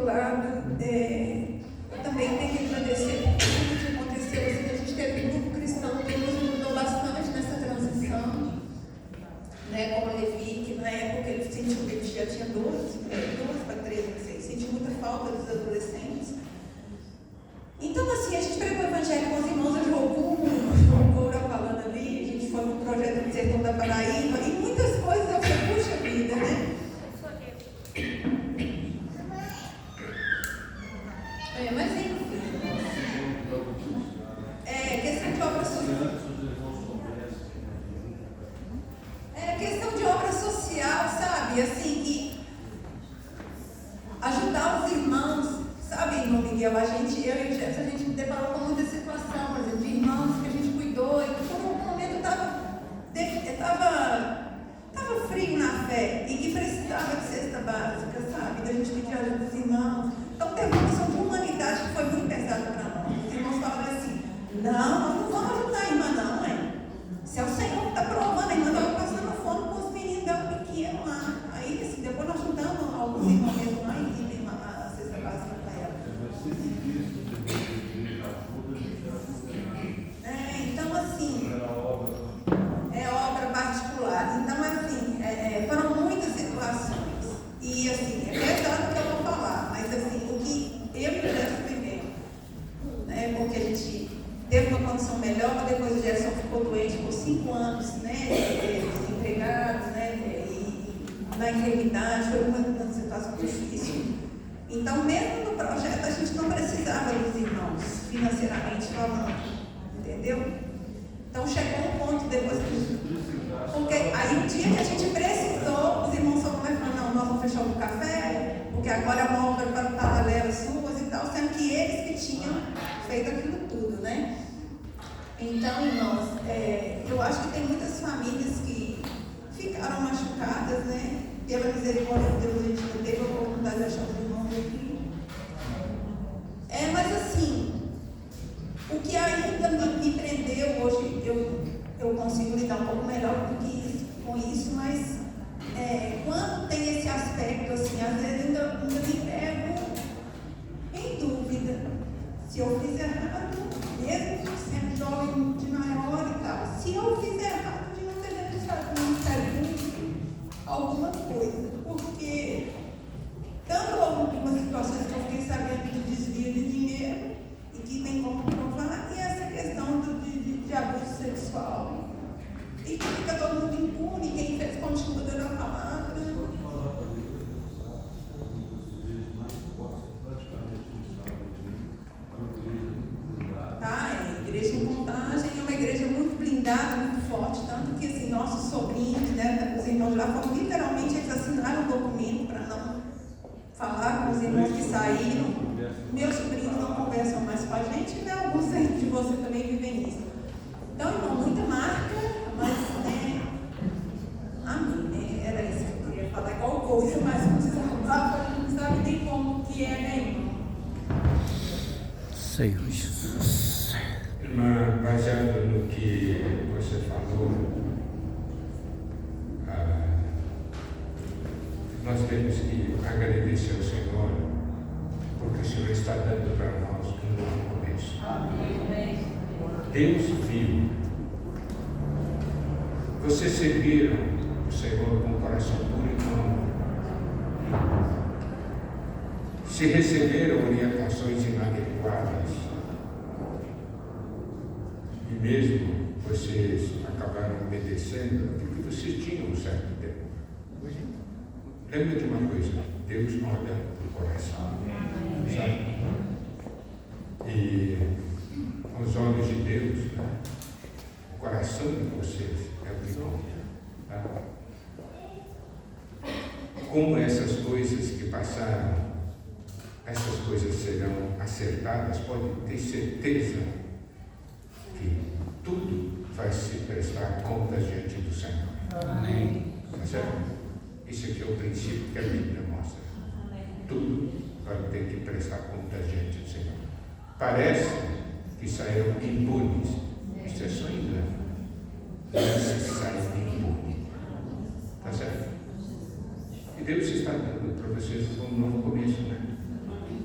outro lado, eu também tenho que agradecer por tudo que aconteceu. Assim, a gente teve um grupo cristão que nos ajudou bastante nessa transição, né, como a Levi, que na época ele sentiu que ele já tinha 12 para 13, não sei, sentiu muita falta dos adolescentes. Então, assim, a gente pregou o evangelho com os irmãos da Jocum, o Coura falando ali, a gente foi no projeto do Sertão da Paraíba, e muitas coisas eu falei, puxa vida, né? Mas enfim, questão de obra social. Questão de obra social, sabe? Assim, e ajudar os irmãos, sabe, irmão Miguel? Eu e o Jefferson, a gente deparou com muita situação, por exemplo, de irmãos que a gente cuidou, e que por um momento estava frio na fé e que precisava de cesta básica, sabe? Da gente pedir ajuda dos irmãos. Então, teve uma questão de humanidade que foi muito pesada para nós. Os irmãos falaram assim: não, nós não vamos ajudar a irmã, não, mãe. Se é o Senhor que está provando, a irmã estava passando fome com os meninos dela pequeno lá. Aí, assim, depois nós ajudamos alguns irmãos mesmo lá e demos a cesta básica para ela. Então, assim, é obra particular. Então, assim, foram muitas situações. E, assim, é pesado o que eu vou falar, mas, assim, o que eu e o Gerson vivemos, né, porque a gente teve uma condição melhor, depois o Gerson ficou doente por 5 anos, né, desempregado, né, e na enfermidade, foi uma situação difícil. Então, mesmo no projeto, a gente não precisava dos irmãos, financeiramente falando, entendeu? Então, chegou um ponto depois que... Porque aí, o dia que a gente precisou, os irmãos foram lá e falaram: não, nós vamos fechar o café, porque agora é uma obra para paralelas suas e tal, sendo que eles que tinham feito aquilo tudo, né? Então, irmãos, eu acho que tem muitas famílias que ficaram machucadas, né? Pela misericórdia de Deus, a gente não teve a oportunidade de achar os irmãos aqui. Mas assim, o que ainda me prendeu hoje, eu consigo lidar um pouco melhor com isso, mas quando tem esse aspecto, assim, às vezes ainda me pego em dúvida se eu fiz errado, mesmo sendo jovem de maior e tal, se eu fiz errado de não ter denunciado no Ministério Público alguma coisa, porque tanto algumas situações que eu fiquei sabendo de desvio de dinheiro e que tem como provar, e essa questão de abuso sexual, e que fica todo mundo impune, quem fez continua dando a palavra. A igreja em Contagem é uma igreja muito blindada, muito forte, tanto que assim, nossos sobrinhos, né, os irmãos lá foram literalmente, eles assinaram um documento para não falar com os irmãos que saíram. Meus sobrinhos não conversam mais com a gente, né? Alguns de vocês também vivem isso. Então, irmão, muita marca, mas amém, né? Era isso que eu queria falar, igual coisa, mas não sabe nem como que né, irmão? Senhor Jesus. Irmã, baseado no que você falou, nós temos que agradecer ao Senhor, porque o Senhor está dando para nós um novo começo. Deus viu. Vocês serviram o Senhor com o coração puro e com amor. Se receberam orientações inadequadas, e mesmo vocês acabaram obedecendo, porque vocês tinham um certo tempo. Lembra de uma coisa: Deus olha para o coração, sabe? E aos olhos de Deus, né, o coração de vocês é o que conta. Tá? Como essas coisas que passaram, essas coisas serão acertadas, pode ter certeza que tudo vai se prestar conta diante do Senhor. Amém. Tá certo? Esse aqui é o princípio que a Bíblia mostra. Tudo vai ter que prestar conta diante do Senhor. Parece que saíram impunes. Isso é só engano. Não se sai impune. Tá certo? E Deus está dando para vocês um novo começo, né?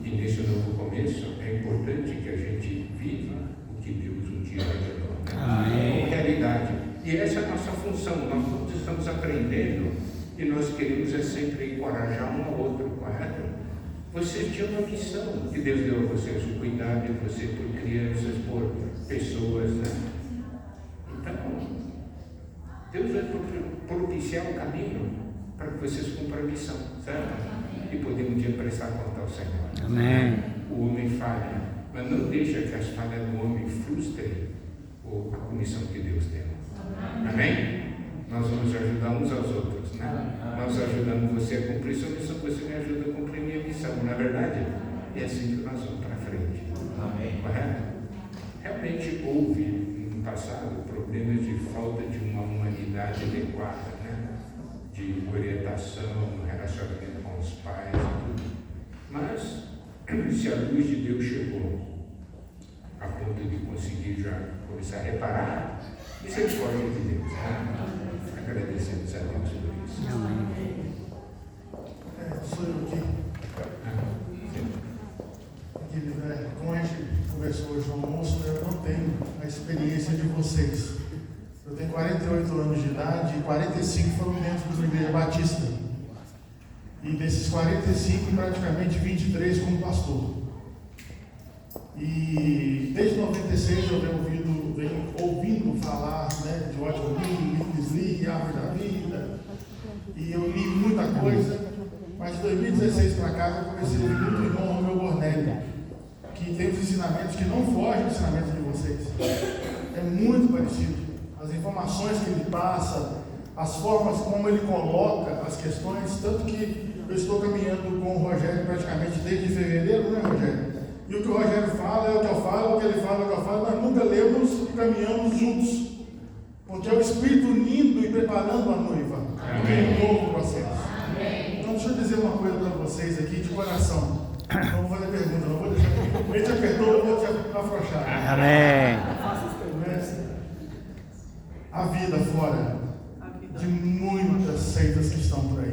E nesse novo começo é importante que a gente viva o que Deus um dia revelou, né? Com realidade. E essa é a nossa função. Nós todos estamos aprendendo e nós queremos sempre encorajar um ao outro, correto? Vocês tinham uma missão que Deus deu a vocês, o cuidado de você por crianças, por pessoas, né? Então, Deus vai propiciar o caminho para que vocês cumpram a missão, certo? E poder um dia prestar conta ao Senhor. Amém. O homem falha, mas não deixa que as falhas do homem frustrem a comissão que Deus deu. Amém? Nós vamos ajudar uns aos outros, né? Nós ajudamos você a cumprir sua missão, você me ajuda a cumprir minha missão. Na verdade, é assim que nós vamos para frente. Amém. Correto? Realmente houve no passado problemas de falta de uma humanidade adequada, né? De orientação, no relacionamento com os pais e tudo. Mas, se a luz de Deus chegou a ponto de conseguir já começar a reparar, misericórdia de Deus, né? Agradecemos a Deus por isso. Sou eu aqui. Como a gente conversou hoje no almoço, eu não tenho a experiência de vocês. Eu tenho 48 anos de idade e 45 foram dentro da Igreja Batista. E desses 45, praticamente 23 como pastor. E desde 96 eu venho ouvindo falar, né, de Watchman Nee, Árvore da Vida, e eu li muita coisa, mas de 2016 para cá eu comecei a ouvir muito o irmão Romeu Bornelli, que tem os ensinamentos que não fogem do ensinamento de vocês. É muito parecido. As informações que ele passa, as formas como ele coloca as questões, tanto que eu estou caminhando com o Rogério praticamente desde fevereiro, né, Rogério? E o que o Rogério fala é o que eu falo, o que ele fala é o que eu falo, nós nunca lemos e caminhamos juntos. Porque é o Espírito unindo e preparando a noiva para um novo processo. Amém. Então deixa eu dizer uma coisa para vocês aqui de coração. Não vou fazer pergunta, não vou deixar. Ele te apertou, eu vou te afrouxar. Amém. A vida fora de muitas seitas que estão por aí.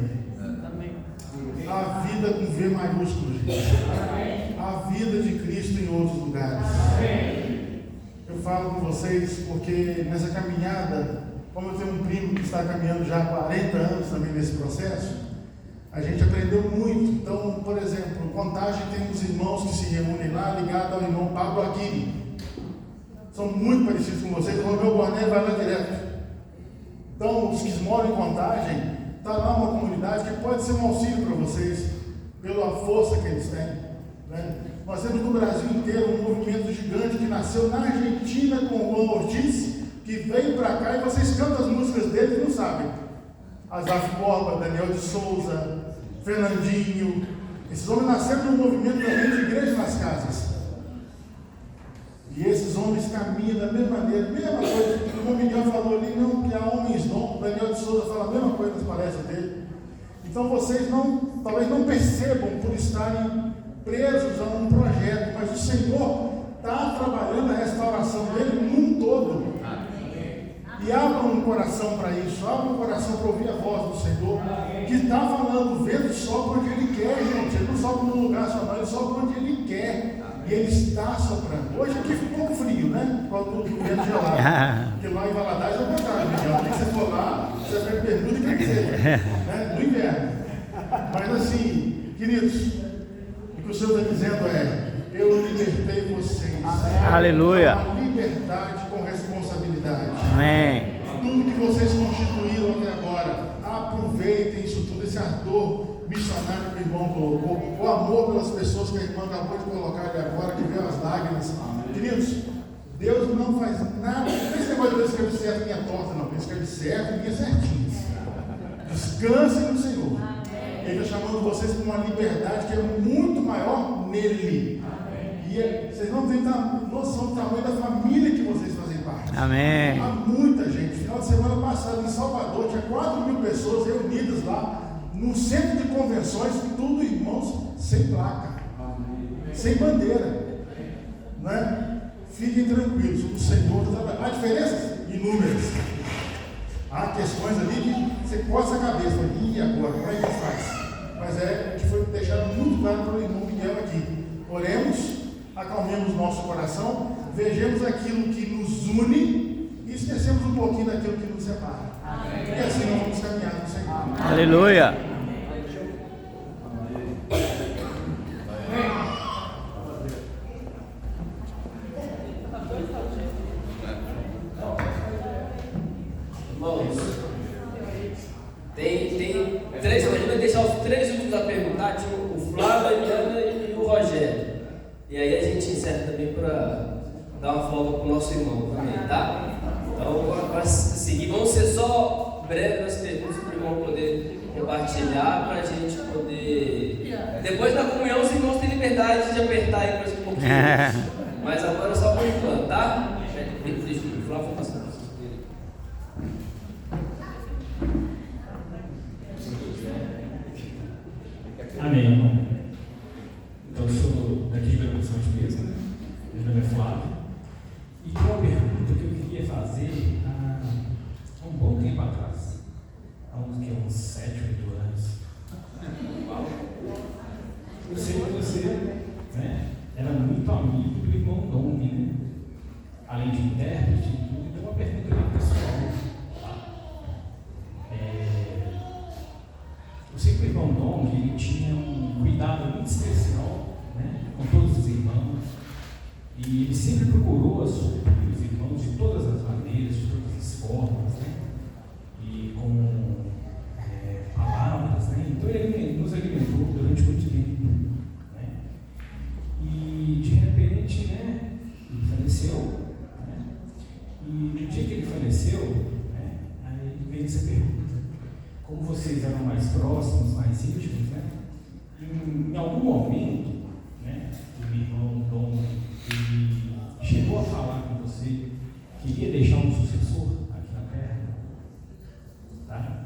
A vida com V maiúsculo, gente. A vida de Cristo em outros lugares. Eu falo com vocês porque nessa caminhada, como eu tenho um primo que está caminhando já há 40 anos também nesse processo, a gente aprendeu muito. Então, por exemplo, Contagem tem uns irmãos que se reúnem lá, ligados ao irmão Pablo Aguirre. São muito parecidos com vocês, o meu boné vai lá direto. Então, os que moram em Contagem, está lá uma comunidade que pode ser um auxílio para vocês, pela força que eles têm, né? Nós temos no Brasil inteiro um movimento gigante que nasceu na Argentina com o Juan Ortiz, que veio para cá e vocês cantam as músicas dele e não sabem. Asaf Borba, Daniel de Souza, Fernandinho, esses homens nasceram num movimento também de igreja nas casas. E esses homens caminham da mesma maneira, mesma coisa que o Miguel falou ali, não, que há homens dom, o Daniel de Souza fala a mesma coisa nas palestras dele. Então vocês talvez não percebam por estarem presos a um projeto, mas o Senhor está trabalhando a restauração dele no mundo todo. E abram um coração para isso, abram um coração para ouvir a voz do Senhor, que está falando, o vento sopra onde Ele quer, gente. Ele não sopra num lugar só, não, Ele sopra onde Ele quer. E Ele está soprando. Hoje aqui ficou frio, né? Quando o vento gelado. Porque lá em Valadares é o contrário, Miguel. Se você for lá, você vai perguntar e quer dizer, né? No inverno. Mas assim, queridos, o que o Senhor está dizendo é: eu libertei vocês. Aleluia. A liberdade com responsabilidade. Amém. Tudo que vocês constituíram até agora, aproveitem isso tudo, esse ardor missionário que o irmão colocou, o amor pelas pessoas que a irmã acabou de colocar ali agora, que veio as lágrimas. Queridos, Deus não faz nada. Não tem esse negócio de Deus escreve certo e linha torta, não. Ele escreve certo e linha certinha. Descansem no Senhor. Ele está chamando vocês para uma liberdade que é muito maior nele. E vocês não têm noção do tamanho da família que vocês fazem parte. Amém. Há muita gente. Final de semana passado em Salvador tinha 4.000 pessoas reunidas lá num centro de convenções, tudo irmãos sem placa, sem bandeira, né? Fiquem tranquilos, o Senhor há diferenças inúmeras. Há questões ali que você coça a cabeça, e agora, como é que faz? Mas que foi deixado muito claro para o irmão Miguel aqui. nosso coração, vejamos aquilo que nos une e esquecemos um pouquinho daquilo que nos separa. E assim nós vamos caminhar no Senhor. Aleluia. Irmãos, tem três, a gente vai deixar os três últimos a perguntar, tinha o Flávio, a Eliana e o Rogério. E aí a gente encerra também para dar uma folga para o nosso irmão também, tá? Então, para seguir, vão ser só breves as perguntas para o irmão poder compartilhar, para a gente poder... Depois da comunhão, os irmãos têm liberdade de apertar aí mais um pouquinho. Mas agora só por enquanto, tá? Deixa o Flávio passar. Amém, irmão. Então, eu sou daqui de Belo Horizonte mesmo, né? Meu nome é Flávio. E tem uma pergunta que eu queria fazer há um bom tempo atrás. Há uns 7, 8 anos. Eu sei que você, né, era muito amigo do irmão Dom, né? Além de intérprete e tudo. Então, uma pergunta bem pessoal. Eu sei que o irmão Dom, ele tinha um cuidado muito especial, né, com todos os irmãos, e ele sempre procurou suprir os irmãos de todas as maneiras, de todas as formas, né, e com palavras, né. Então ele nos alimentou durante muito tempo, né, e de repente, né, ele faleceu, né, e no dia que ele faleceu, né, aí veio essa pergunta. Como vocês eram mais próximos, mais íntimos, né? Em algum momento, né, o irmão Dom, ele chegou a falar com você que iria deixar um sucessor aqui na Terra, tá?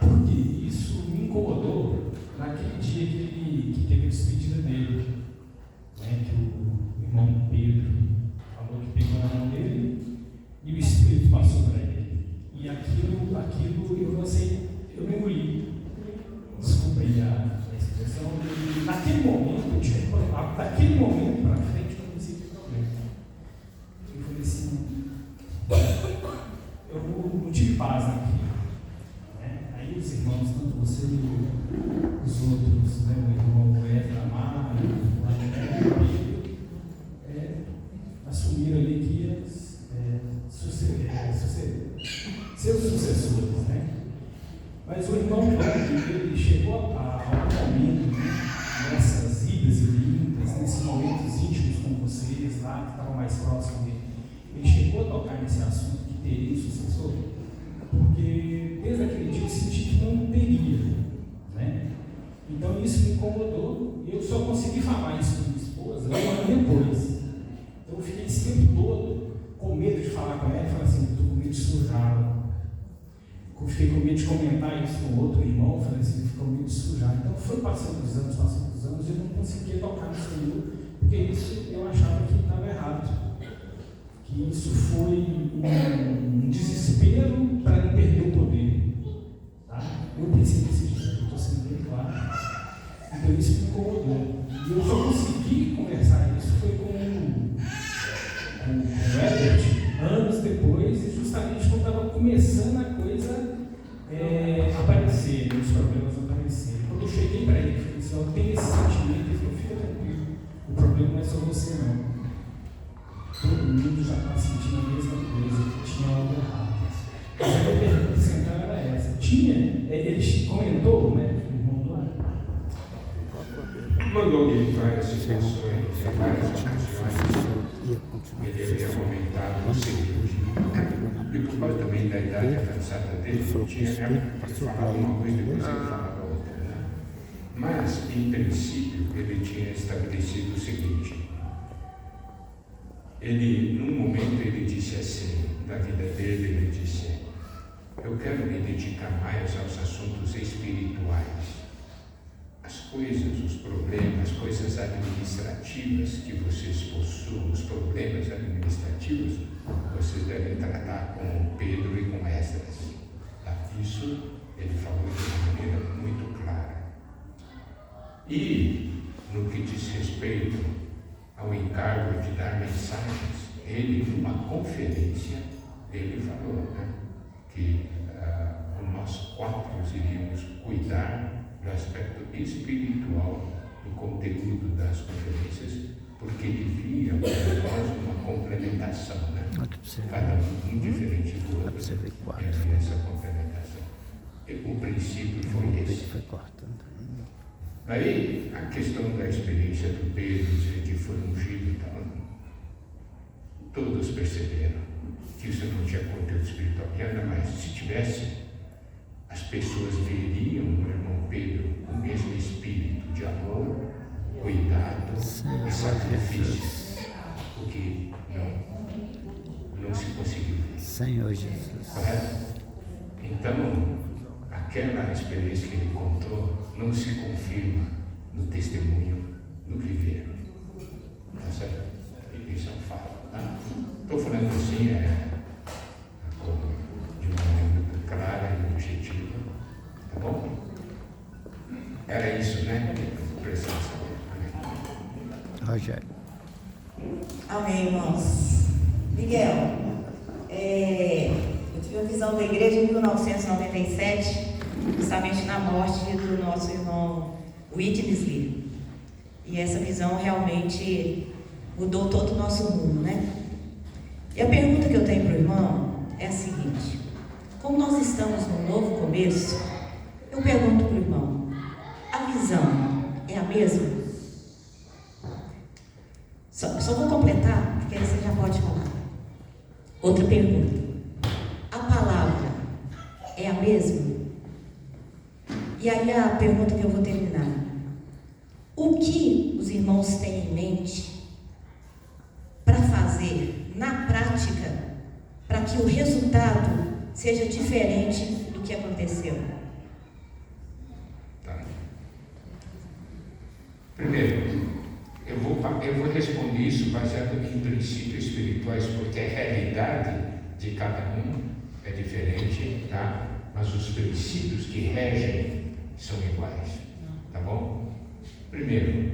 Porque isso me incomodou naquele dia que teve a despedida dele, né? Que o irmão Pedro falou que pegou na mão dele e o Espírito passou para ele. E aquilo eu me engoli. Desculpa aí a expressão. E naquele momento, daquele momento para frente, eu comecei a ter problema. Eu falei assim, eu não tive paz naquilo. Né? Aí os irmãos, tanto você e os outros, né, o irmão Edra Amar, o Pedro, assumiram ali que ia ser os sucessores, né? Mas o irmão Dom, ele chegou a um momento, né, nessas idas e vindas, nesses momentos íntimos com vocês, lá que estavam mais próximos dele, ele chegou a tocar nesse assunto que teria um sucessor, porque desde aquele dia eu senti que não teria, né? Então isso me incomodou e eu só consegui falar isso com minha esposa um ano depois. Então eu fiquei esse tempo todo com medo de falar com ela e falar assim, estou com medo de sujá-la. Eu fiquei com medo de comentar isso com outro irmão, falei assim, ficou com medo de sujar. Então foi passando os anos, e eu não conseguia tocar no Senhor, porque isso eu achava que estava errado. Que isso foi um desespero para não perder o poder. Tá? Eu pensei desse jeito, eu estou sendo bem claro. Então isso me incomodou. E eu só consegui conversar isso foi com o Herbert, anos depois, e justamente quando estava começando a coisa aparecer, os problemas aparecerem. Quando eu cheguei para ele, falei assim, eu tenho esse sentimento, ele falou, fica tranquilo, o problema não é só você não. Todo mundo já está sentindo a mesma coisa, que tinha algo errado. Mas a minha pergunta central era essa. Ele comentou, né, o irmão do lado. Mandou-me várias situações, várias ocasiões. Ele havia comentado o seguinte, e por causa também da idade avançada dele, ele falava uma coisa e depois ele falava outra. Né? Mas, em princípio, ele tinha estabelecido o seguinte, num momento ele disse assim, da vida dele, ele disse, eu quero me dedicar mais aos assuntos espirituais. As coisas, os problemas, as coisas administrativas que vocês possuem, os problemas administrativos, vocês devem tratar com Pedro e com Esdras. Tá? Isso ele falou de uma maneira muito clara. E, no que diz respeito ao encargo de dar mensagens, ele, numa conferência, ele falou, né, que nós quatro iríamos cuidar do aspecto espiritual do conteúdo das conferências, porque ele via para nós uma complementação, né? Cada um diferente do outro, e havia essa complementação. O princípio foi esse. Aí, a questão da experiência do Pedro, dizer que foi ungido e tal, todos perceberam que isso não tinha conteúdo espiritual, e ainda mais, se tivesse, as pessoas veriam no irmão Pedro o mesmo espírito de amor, cuidado e sacrifício, o que não se conseguiu ver. Senhor Jesus. Correto? Então, aquela experiência que ele contou não se confirma no testemunho, no viver. Tá certo? Isso é um fato. Tá? Estou falando assim, de uma maneira muito clara e objetiva. Tá bom? Era isso, né? Precisava saber. Rogério. Amém, irmãos. Miguel, eu tive a visão da igreja em 1997, justamente na morte do nosso irmão Whitney Lee. E essa visão realmente mudou todo o nosso mundo, né? E a pergunta que eu tenho para o irmão é a seguinte: como nós estamos num novo começo, eu pergunto para o irmão, a visão é a mesma? Só vou completar, porque aí você já pode falar. Outra pergunta: a palavra é a mesma? E aí a pergunta que eu vou terminar: o que os irmãos têm em mente para fazer na prática para que o resultado seja diferente do que aconteceu? Tá. Primeiro, eu vou responder isso baseado em princípios espirituais, porque a realidade de cada um é diferente, tá? Mas os princípios que regem são iguais, tá bom? Primeiro,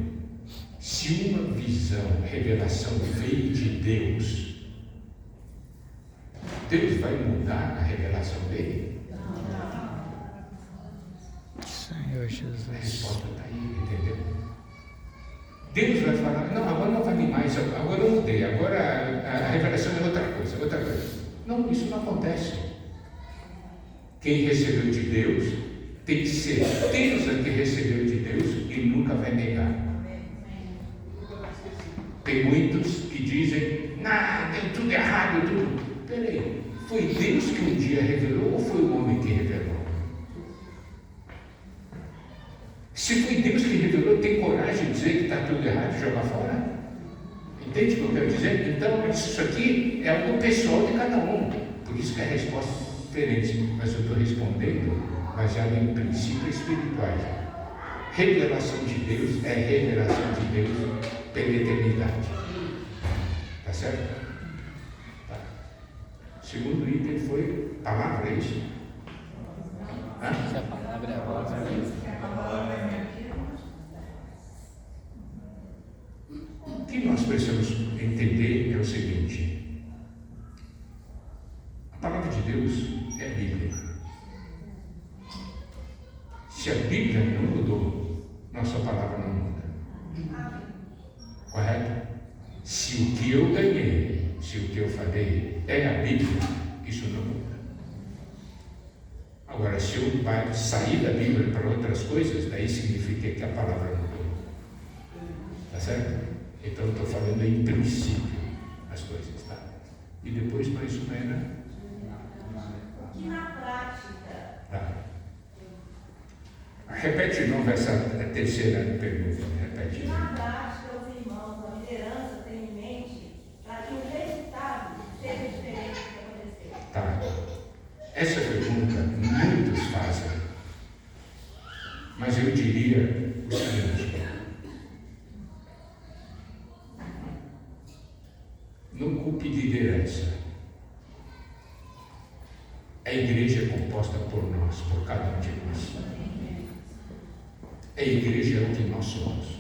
se uma visão, revelação veio de Deus, Deus vai mudar a revelação dele? Senhor Jesus. A resposta está aí, entendeu? Deus vai falar, não, agora não vai mais, agora eu mudei, agora a revelação é outra coisa. Não, isso não acontece. Quem recebeu de Deus tem certeza que recebeu de Deus e nunca vai negar. Tem muitos que dizem, deu tudo errado, tudo. Peraí, foi Deus que um dia revelou ou foi o homem que revelou? Se foi Deus que revelou, tem coragem de dizer que está tudo errado e jogar fora? Entende o que eu quero dizer? Então, isso aqui é algo pessoal de cada um. Por isso que a resposta é diferente. Mas eu estou respondendo baseado em princípios espirituais. Revelação de Deus é revelação de Deus pela eternidade. Tá certo? Tá. O segundo item foi palavra, é isso? Se a palavra é a voz. O que nós precisamos entender é o seguinte: a palavra de Deus é a Bíblia. Se a Bíblia não mudou, nossa palavra não muda. Correto? Se o que eu ganhei, se o que eu falei é a Bíblia, isso não muda. Agora, se eu sair da Bíblia para outras coisas, daí significa que a palavra mudou. Tá certo? Então, eu estou falando em princípio as coisas, tá? E depois, mais ou menos. E na prática? Tá. Repete de novo essa terceira pergunta. Repete. E na prática, os irmãos, a liderança tem em mente para que o resultado seja diferente do que aconteceu? Tá. Essa pergunta muitos fazem. Mas eu diria o seguinte: não culpe liderança. A igreja é composta por nós, por cada um de nós. A igreja é o que nós somos.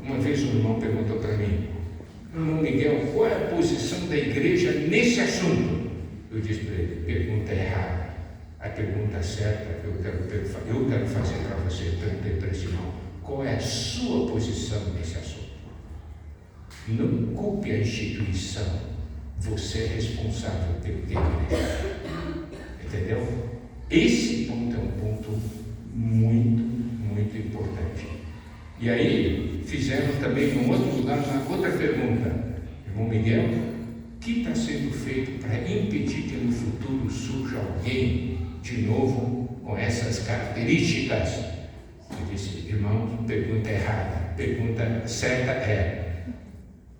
Uma vez um irmão perguntou para mim: Irmão Miguel, qual é a posição da igreja nesse assunto? Eu disse para ele, pergunta errada. A pergunta certa que eu quero fazer para você, perguntei para esse irmão, qual é a sua posição nesse assunto? Não culpe a instituição, você é responsável pelo que a igreja. Entendeu? Esse ponto é um ponto muito, muito importante. E aí, fizeram também, em outro lugar, uma outra pergunta. Irmão Miguel, o que está sendo feito para impedir que no futuro surja alguém de novo com essas características? Eu disse, irmão, pergunta errada. Pergunta certa é: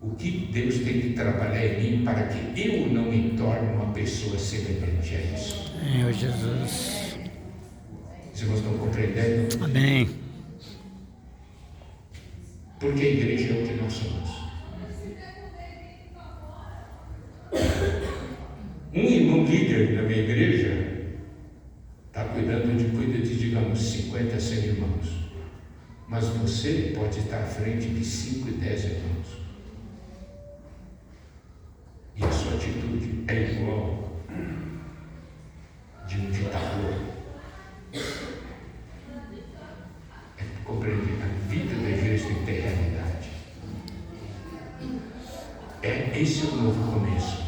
o que Deus tem que trabalhar em mim para que eu não me torne uma pessoa semelhante a isso? Senhor Jesus. Os irmãos estão compreendendo? Amém. Porque a igreja é o que nós somos. Um irmão líder da minha igreja está cuida de, digamos, 50, 100 irmãos. Mas você pode estar à frente de 5 e 10 irmãos. E a sua atitude é igual de um ditador. É compreender, a vida da igreja tem que ter realidade. Esse é o novo começo.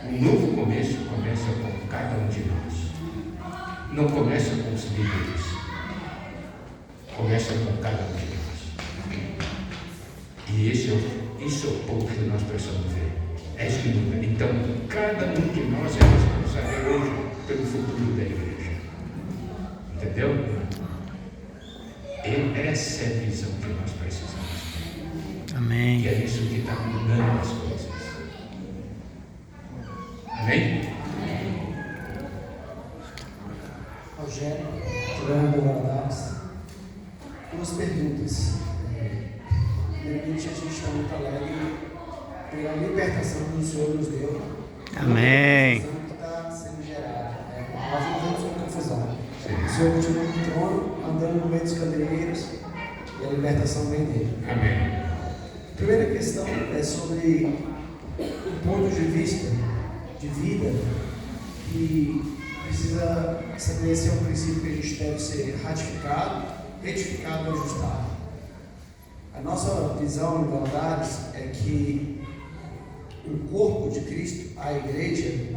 O novo começo começa com cada um de nós. Não começa com os líderes. Começa com cada um de nós. E esse é o ponto que nós precisamos ver. É isso que muda. Então, cada um de nós é responsável hoje pelo futuro da igreja. Entendeu? E essa é a visão que nós precisamos. Amém. E é isso que está mudando as coisas. Amém? Rogério, Tirando Valadares, 2 perguntas. Primeiramente, a gente está muito alegre pela libertação que o Senhor nos deu. Amém. Que está sendo gerada. Nós não vemos uma confusão. O Senhor continua no trono, andando no meio dos candeeiros, e a libertação vem dele. Amém. A primeira questão é sobre o ponto de vista de vida que precisa estabelecer um princípio que a gente deve ser ratificado, retificado e ajustado. A nossa visão em Valadares é que o corpo de Cristo, a igreja,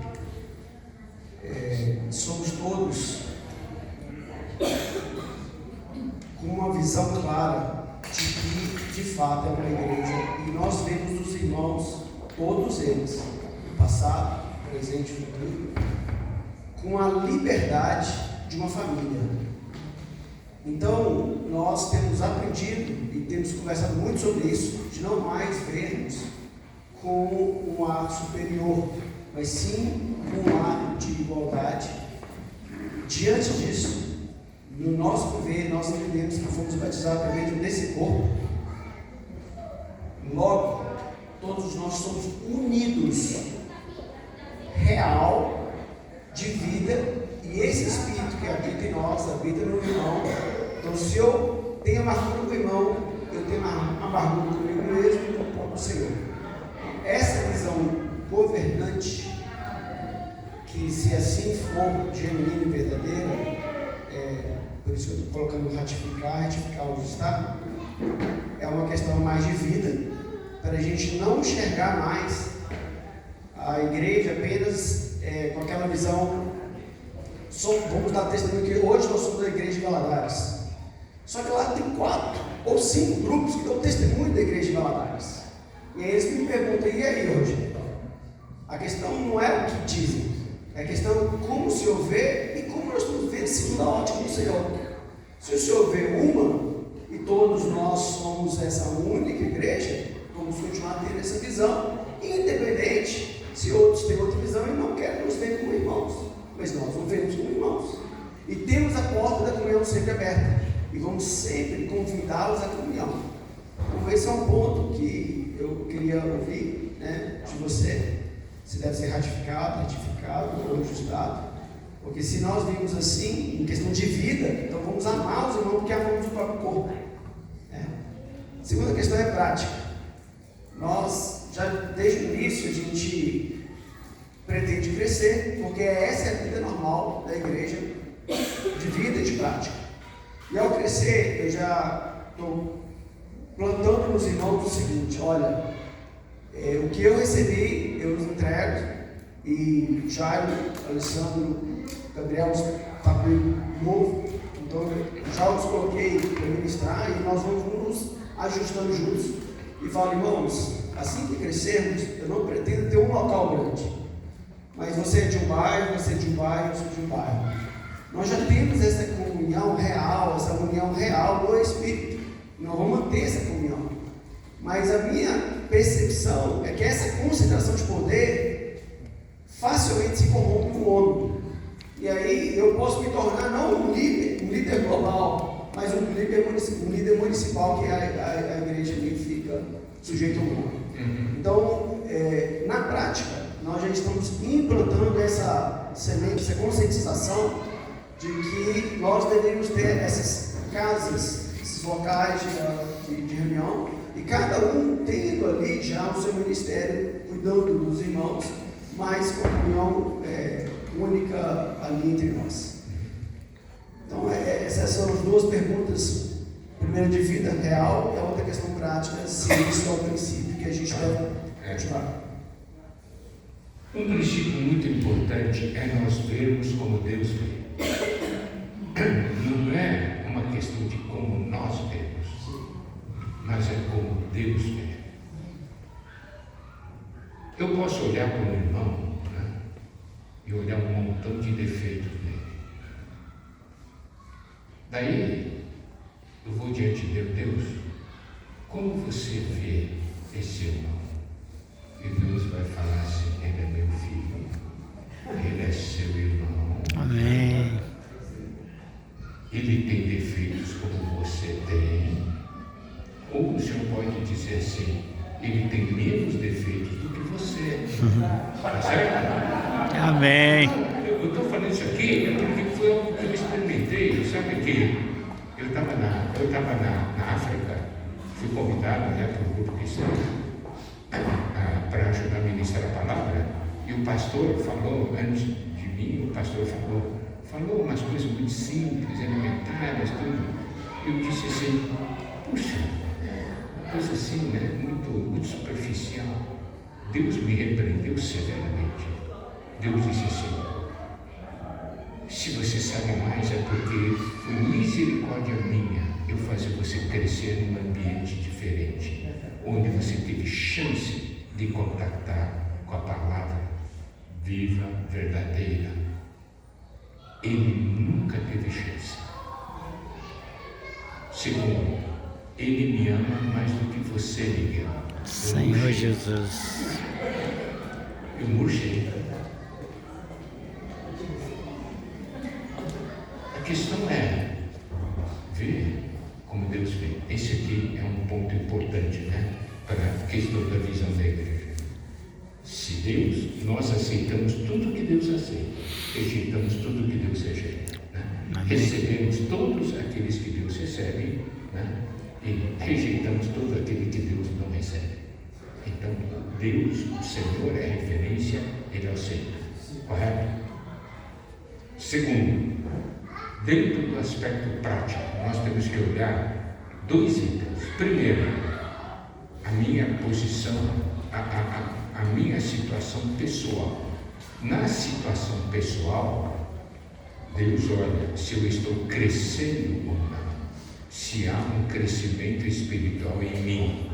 somos todos com uma visão clara de que de fato é uma igreja, e nós vemos os irmãos, todos eles, passado, presente e futuro, com a liberdade de uma família. Então, nós temos aprendido e temos conversado muito sobre isso, de não mais vermos com um ar superior, mas sim com um ar de igualdade. Diante disso, no nosso viver, nós entendemos que fomos batizados por meio desse corpo. Logo, todos nós somos unidos, real, de vida, e esse Espírito que habita em nós, habita no irmão. Então, se eu tenho amargura com o irmão, eu tenho amargura comigo mesmo e com o próprio Senhor. Essa visão governante, que se assim for genuína e verdadeira, por isso que eu estou colocando retificar onde está, é uma questão mais de vida, para a gente não enxergar mais a igreja apenas com aquela visão. Vamos dar testemunho que hoje nós somos a igreja de Valadares. Só que lá tem 4 ou 5 grupos que dão testemunho da igreja de Valadares. E aí eles me perguntam, e aí hoje? A questão não é o que dizem, é a questão como o Senhor vê e como nós estamos vendo segundo a ótica do Senhor. Se o Senhor vê uma, e todos nós somos essa única igreja, vamos continuar tendo essa visão, independente se outros têm outra visão e não querem nos ver como irmãos. Mas nós nos vemos como irmãos. E temos a porta da comunhão sempre aberta. E vamos sempre convidá-los à comunhão. Então esse é um ponto que eu queria ouvir, de você. Se deve ser ratificado ou ajustado. Porque se nós vimos assim, em questão de vida, então vamos amar os irmãos porque amamos o próprio corpo. A segunda questão é prática. Nós, já desde o início, a gente pretende crescer, porque essa é a vida normal da igreja, de vida e de prática. E ao crescer, eu já estou plantando nos irmãos o seguinte: olha, o que eu recebi, eu os entrego, e Jairo, Alessandro, Gabriel está comigo novo, então eu já os coloquei para ministrar, e nós vamos nos ajustando juntos. E falo, irmãos, assim que crescermos, eu não pretendo ter um local grande, mas você é de um bairro, você é de um bairro, eu sou de um bairro. Nós já temos essa comunhão real, essa união real do Espírito. Nós vamos manter essa comunhão. Mas a minha percepção é que essa concentração de poder facilmente se corrompe com o homem. E aí eu posso me tornar não um líder global, mas um líder municipal, que a igreja ali fica sujeita ao mundo. Então, na prática, nós já estamos implantando essa semente, essa conscientização de que nós deveríamos ter essas casas, esses locais de reunião, e cada um tendo ali já o seu ministério, cuidando dos irmãos, mas com a comunhão única ali entre nós. Então, essas são as duas perguntas: primeira de vida real e a outra questão prática, se isso é o princípio que a gente deve continuar. Um princípio muito importante é nós vermos como Deus vê. Não é uma questão de como nós vemos, mas é como Deus vê. Eu posso olhar para um irmão, né, e olhar um montão de defeitos nele. Daí, eu vou diante de Deus: como você vê esse irmão? E Deus vai falar assim: ele é meu filho, ele é seu irmão. Amém. Ele tem defeitos como você tem. Ou o Senhor pode dizer assim: ele tem menos defeitos do que você. Tá certo? Amém. Eu estou falando isso aqui porque foi algo que eu experimentei. Sabe que eu estava na África, fui convidado, né, para um grupo cristão para ajudar a ministrar a palavra, e o pastor falou, antes de mim, o pastor falou umas coisas muito simples, elementares, tudo. Eu disse assim: puxa, uma coisa assim, né, muito superficial. Deus me repreendeu severamente. Deus disse assim: se você sabe mais, é porque foi misericórdia minha eu fazer você crescer num ambiente diferente, onde você teve chance de contactar com a palavra viva, verdadeira. Ele nunca teve chance. Segundo, ele me ama mais do que você me ama. Senhor Jesus. Eu murchei. A questão é ver como Deus vê. Esse aqui é um ponto importante, né, para a questão da visão da igreja. Se Deus, nós aceitamos tudo que Deus aceita, rejeitamos tudo que Deus rejeita, né? Recebemos todos aqueles que Deus recebe, né? E rejeitamos todo aquele que Deus não recebe. Então, Deus, o Senhor, é a referência, Ele é o Senhor. Correto? Segundo, dentro do aspecto prático, nós temos que olhar dois itens. Primeiro, a minha posição, a minha situação pessoal. Na situação pessoal, Deus olha se eu estou crescendo ou não, se há um crescimento espiritual em mim.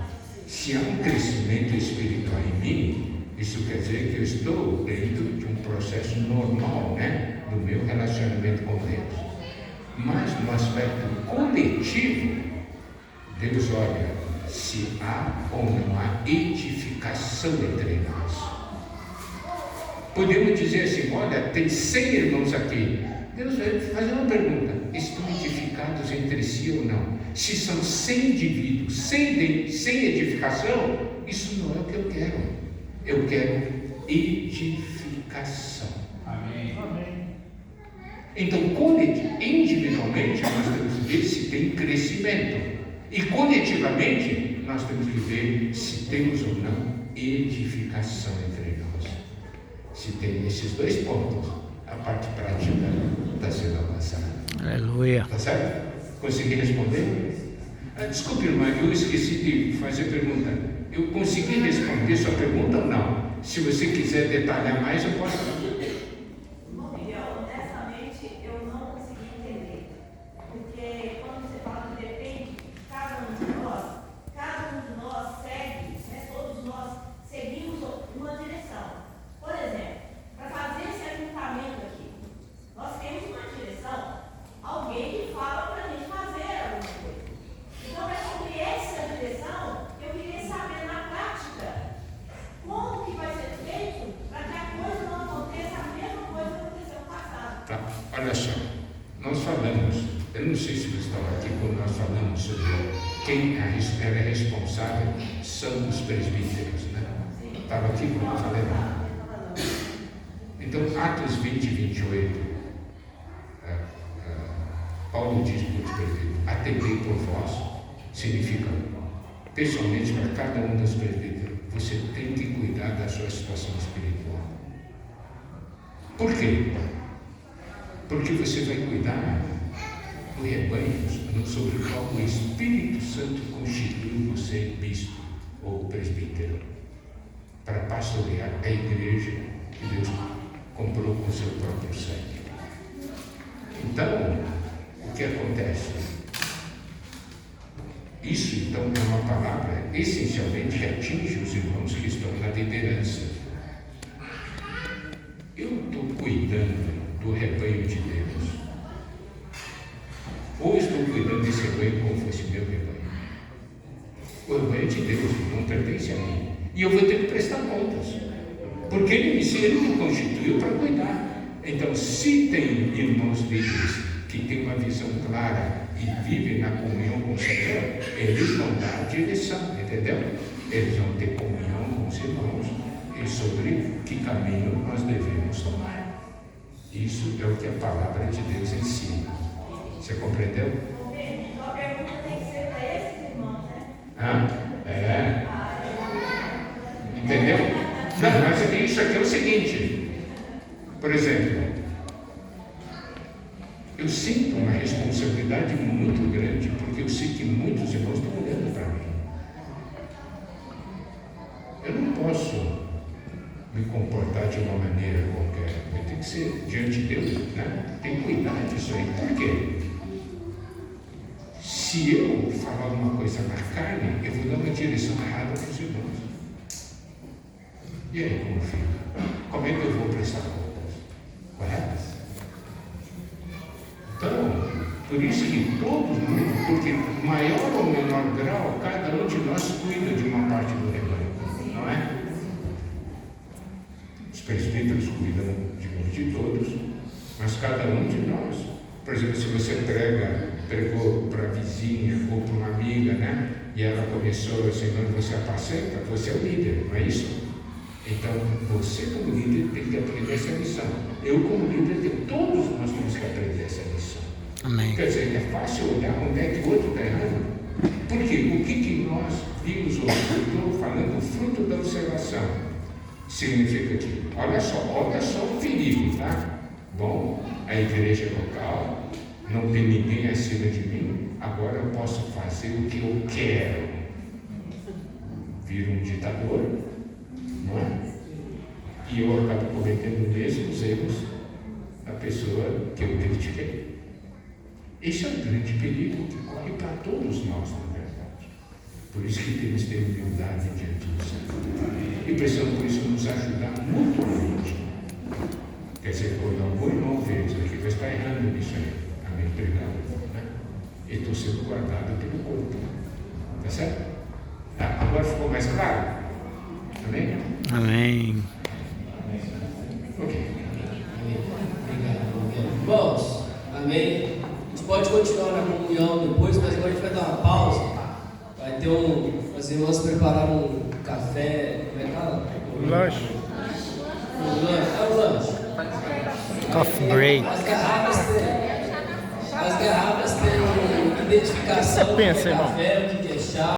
Se há um crescimento espiritual em mim, isso quer dizer que eu estou dentro de um processo normal, né, do meu relacionamento com Deus. Mas no aspecto coletivo, Deus olha se há ou não há edificação entre nós. Podemos dizer assim: olha, tem 100 irmãos aqui. Deus vai fazer uma pergunta: estão edificados entre si ou não? Se são 100 indivíduos sem edificação, isso não é o que eu quero. Eu quero edificação. Amém. Então, individualmente, nós temos que ver se tem crescimento. E coletivamente, nós temos que ver se temos ou não edificação entre nós. Se tem esses dois pontos, a parte prática está sendo avançada. Aleluia. Tá certo? Consegui responder? Desculpe, irmã, eu esqueci de fazer pergunta. Eu consegui responder sua pergunta ou não? Se você quiser detalhar mais, eu posso. Bom, Miguel, honestamente, eu não consegui entender. Porque quando você fala que depende de cada um de nós segue, né, todos nós seguimos uma direção. Por exemplo, para fazer esse ajuntamento aqui, nós temos uma direção, alguém que fala para a gente fazer alguma coisa. Então, é sobre essa direção que eu queria saber na prática como que vai ser feito para que a coisa não aconteça a mesma coisa que aconteceu no passado. Tá, olha só, nós falamos, eu não sei se você estava aqui quando nós falamos sobre quem era responsável, são os presbíteros, né? Estava aqui quando eu falei lá. Então, Atos 20 e 28, Paulo diz para os presbíteros: atendei por vós, significa, pessoalmente, para cada um dos presbíteros, você tem que cuidar da sua situação espiritual. Por quê? Porque você vai cuidar do rebanho sobre o qual o Espírito Santo constituiu você bispo ou presbítero, para pastorear a igreja que Deus comprou com seu próprio sangue. Então, o que acontece? Isso, então, é uma palavra essencialmente que atinge os irmãos que estão na liderança. Eu estou cuidando do rebanho de Deus, ou estou cuidando desse rebanho como fosse meu rebanho? O rebanho de Deus não pertence a mim, e eu vou ter que prestar contas, porque ele me constituiu para cuidar. Então, se tem irmãos líderes que têm uma visão clara e vivem na comunhão com o Senhor, eles vão dar a direção, entendeu? Eles vão ter comunhão com os irmãos e sobre que caminho nós devemos tomar. Isso é o que a palavra de Deus ensina. Você compreendeu? Então a pergunta tem que ser para esses irmãos, né? Entendeu? Não, mas isso aqui é o seguinte. Por exemplo, eu sinto uma responsabilidade muito grande, porque eu sei que muitos irmãos estão olhando para mim. Eu não posso me comportar de uma maneira qualquer. Eu tenho que ser diante de Deus, né? Tem que cuidar disso aí. Por quê? Se eu falar alguma coisa na carne, eu vou dar uma direção errada para os irmãos. E aí, como fica? Como é que eu vou prestar contas? Correto? Então, por isso que todo mundo, porque maior ou menor grau, cada um de nós cuida de uma parte do rebanho, não é? Os presbíteros cuidam de todos, mas cada um de nós. Por exemplo, se você pregou para a vizinha ou para uma amiga, né? E ela começou assim, onde você apacenta, você é o líder, não é isso? Então, você como líder tem que aprender essa lição. Eu como líder, todos nós temos que aprender essa lição. Amém. Quer dizer, é fácil olhar onde é que o outro está errando. Por quê? O que nós vimos hoje? Eu estou falando fruto da observação. Significa que, olha só o perigo, tá? Bom, a igreja local, não tem ninguém acima de mim, agora eu posso fazer o que eu quero. Vira um ditador, não é? E eu acabo cometendo os mesmos erros da pessoa que eu critiquei. Esse é um grande perigo que corre para todos nós, na verdade. Por isso que temos que ter humildade diante do Senhor. E precisamos, por isso, nos ajudar mutuamente. Quer dizer, quando algum irmão vê isso aqui, vai estar errando nisso aí. Amém? Obrigado. Né? E estou sendo guardado pelo corpo. Tá certo? Agora ficou mais claro? Amém? Amém. Ok. Irmãos, amém? A gente pode continuar na comunhão depois, mas agora a gente vai dar uma pausa. Vai ter as irmãs prepararam um café, como é que fala? Lanche. O lanche. Coffee break. As garrafas têm identificação do que é Pensa, irmão. café, o que é chá.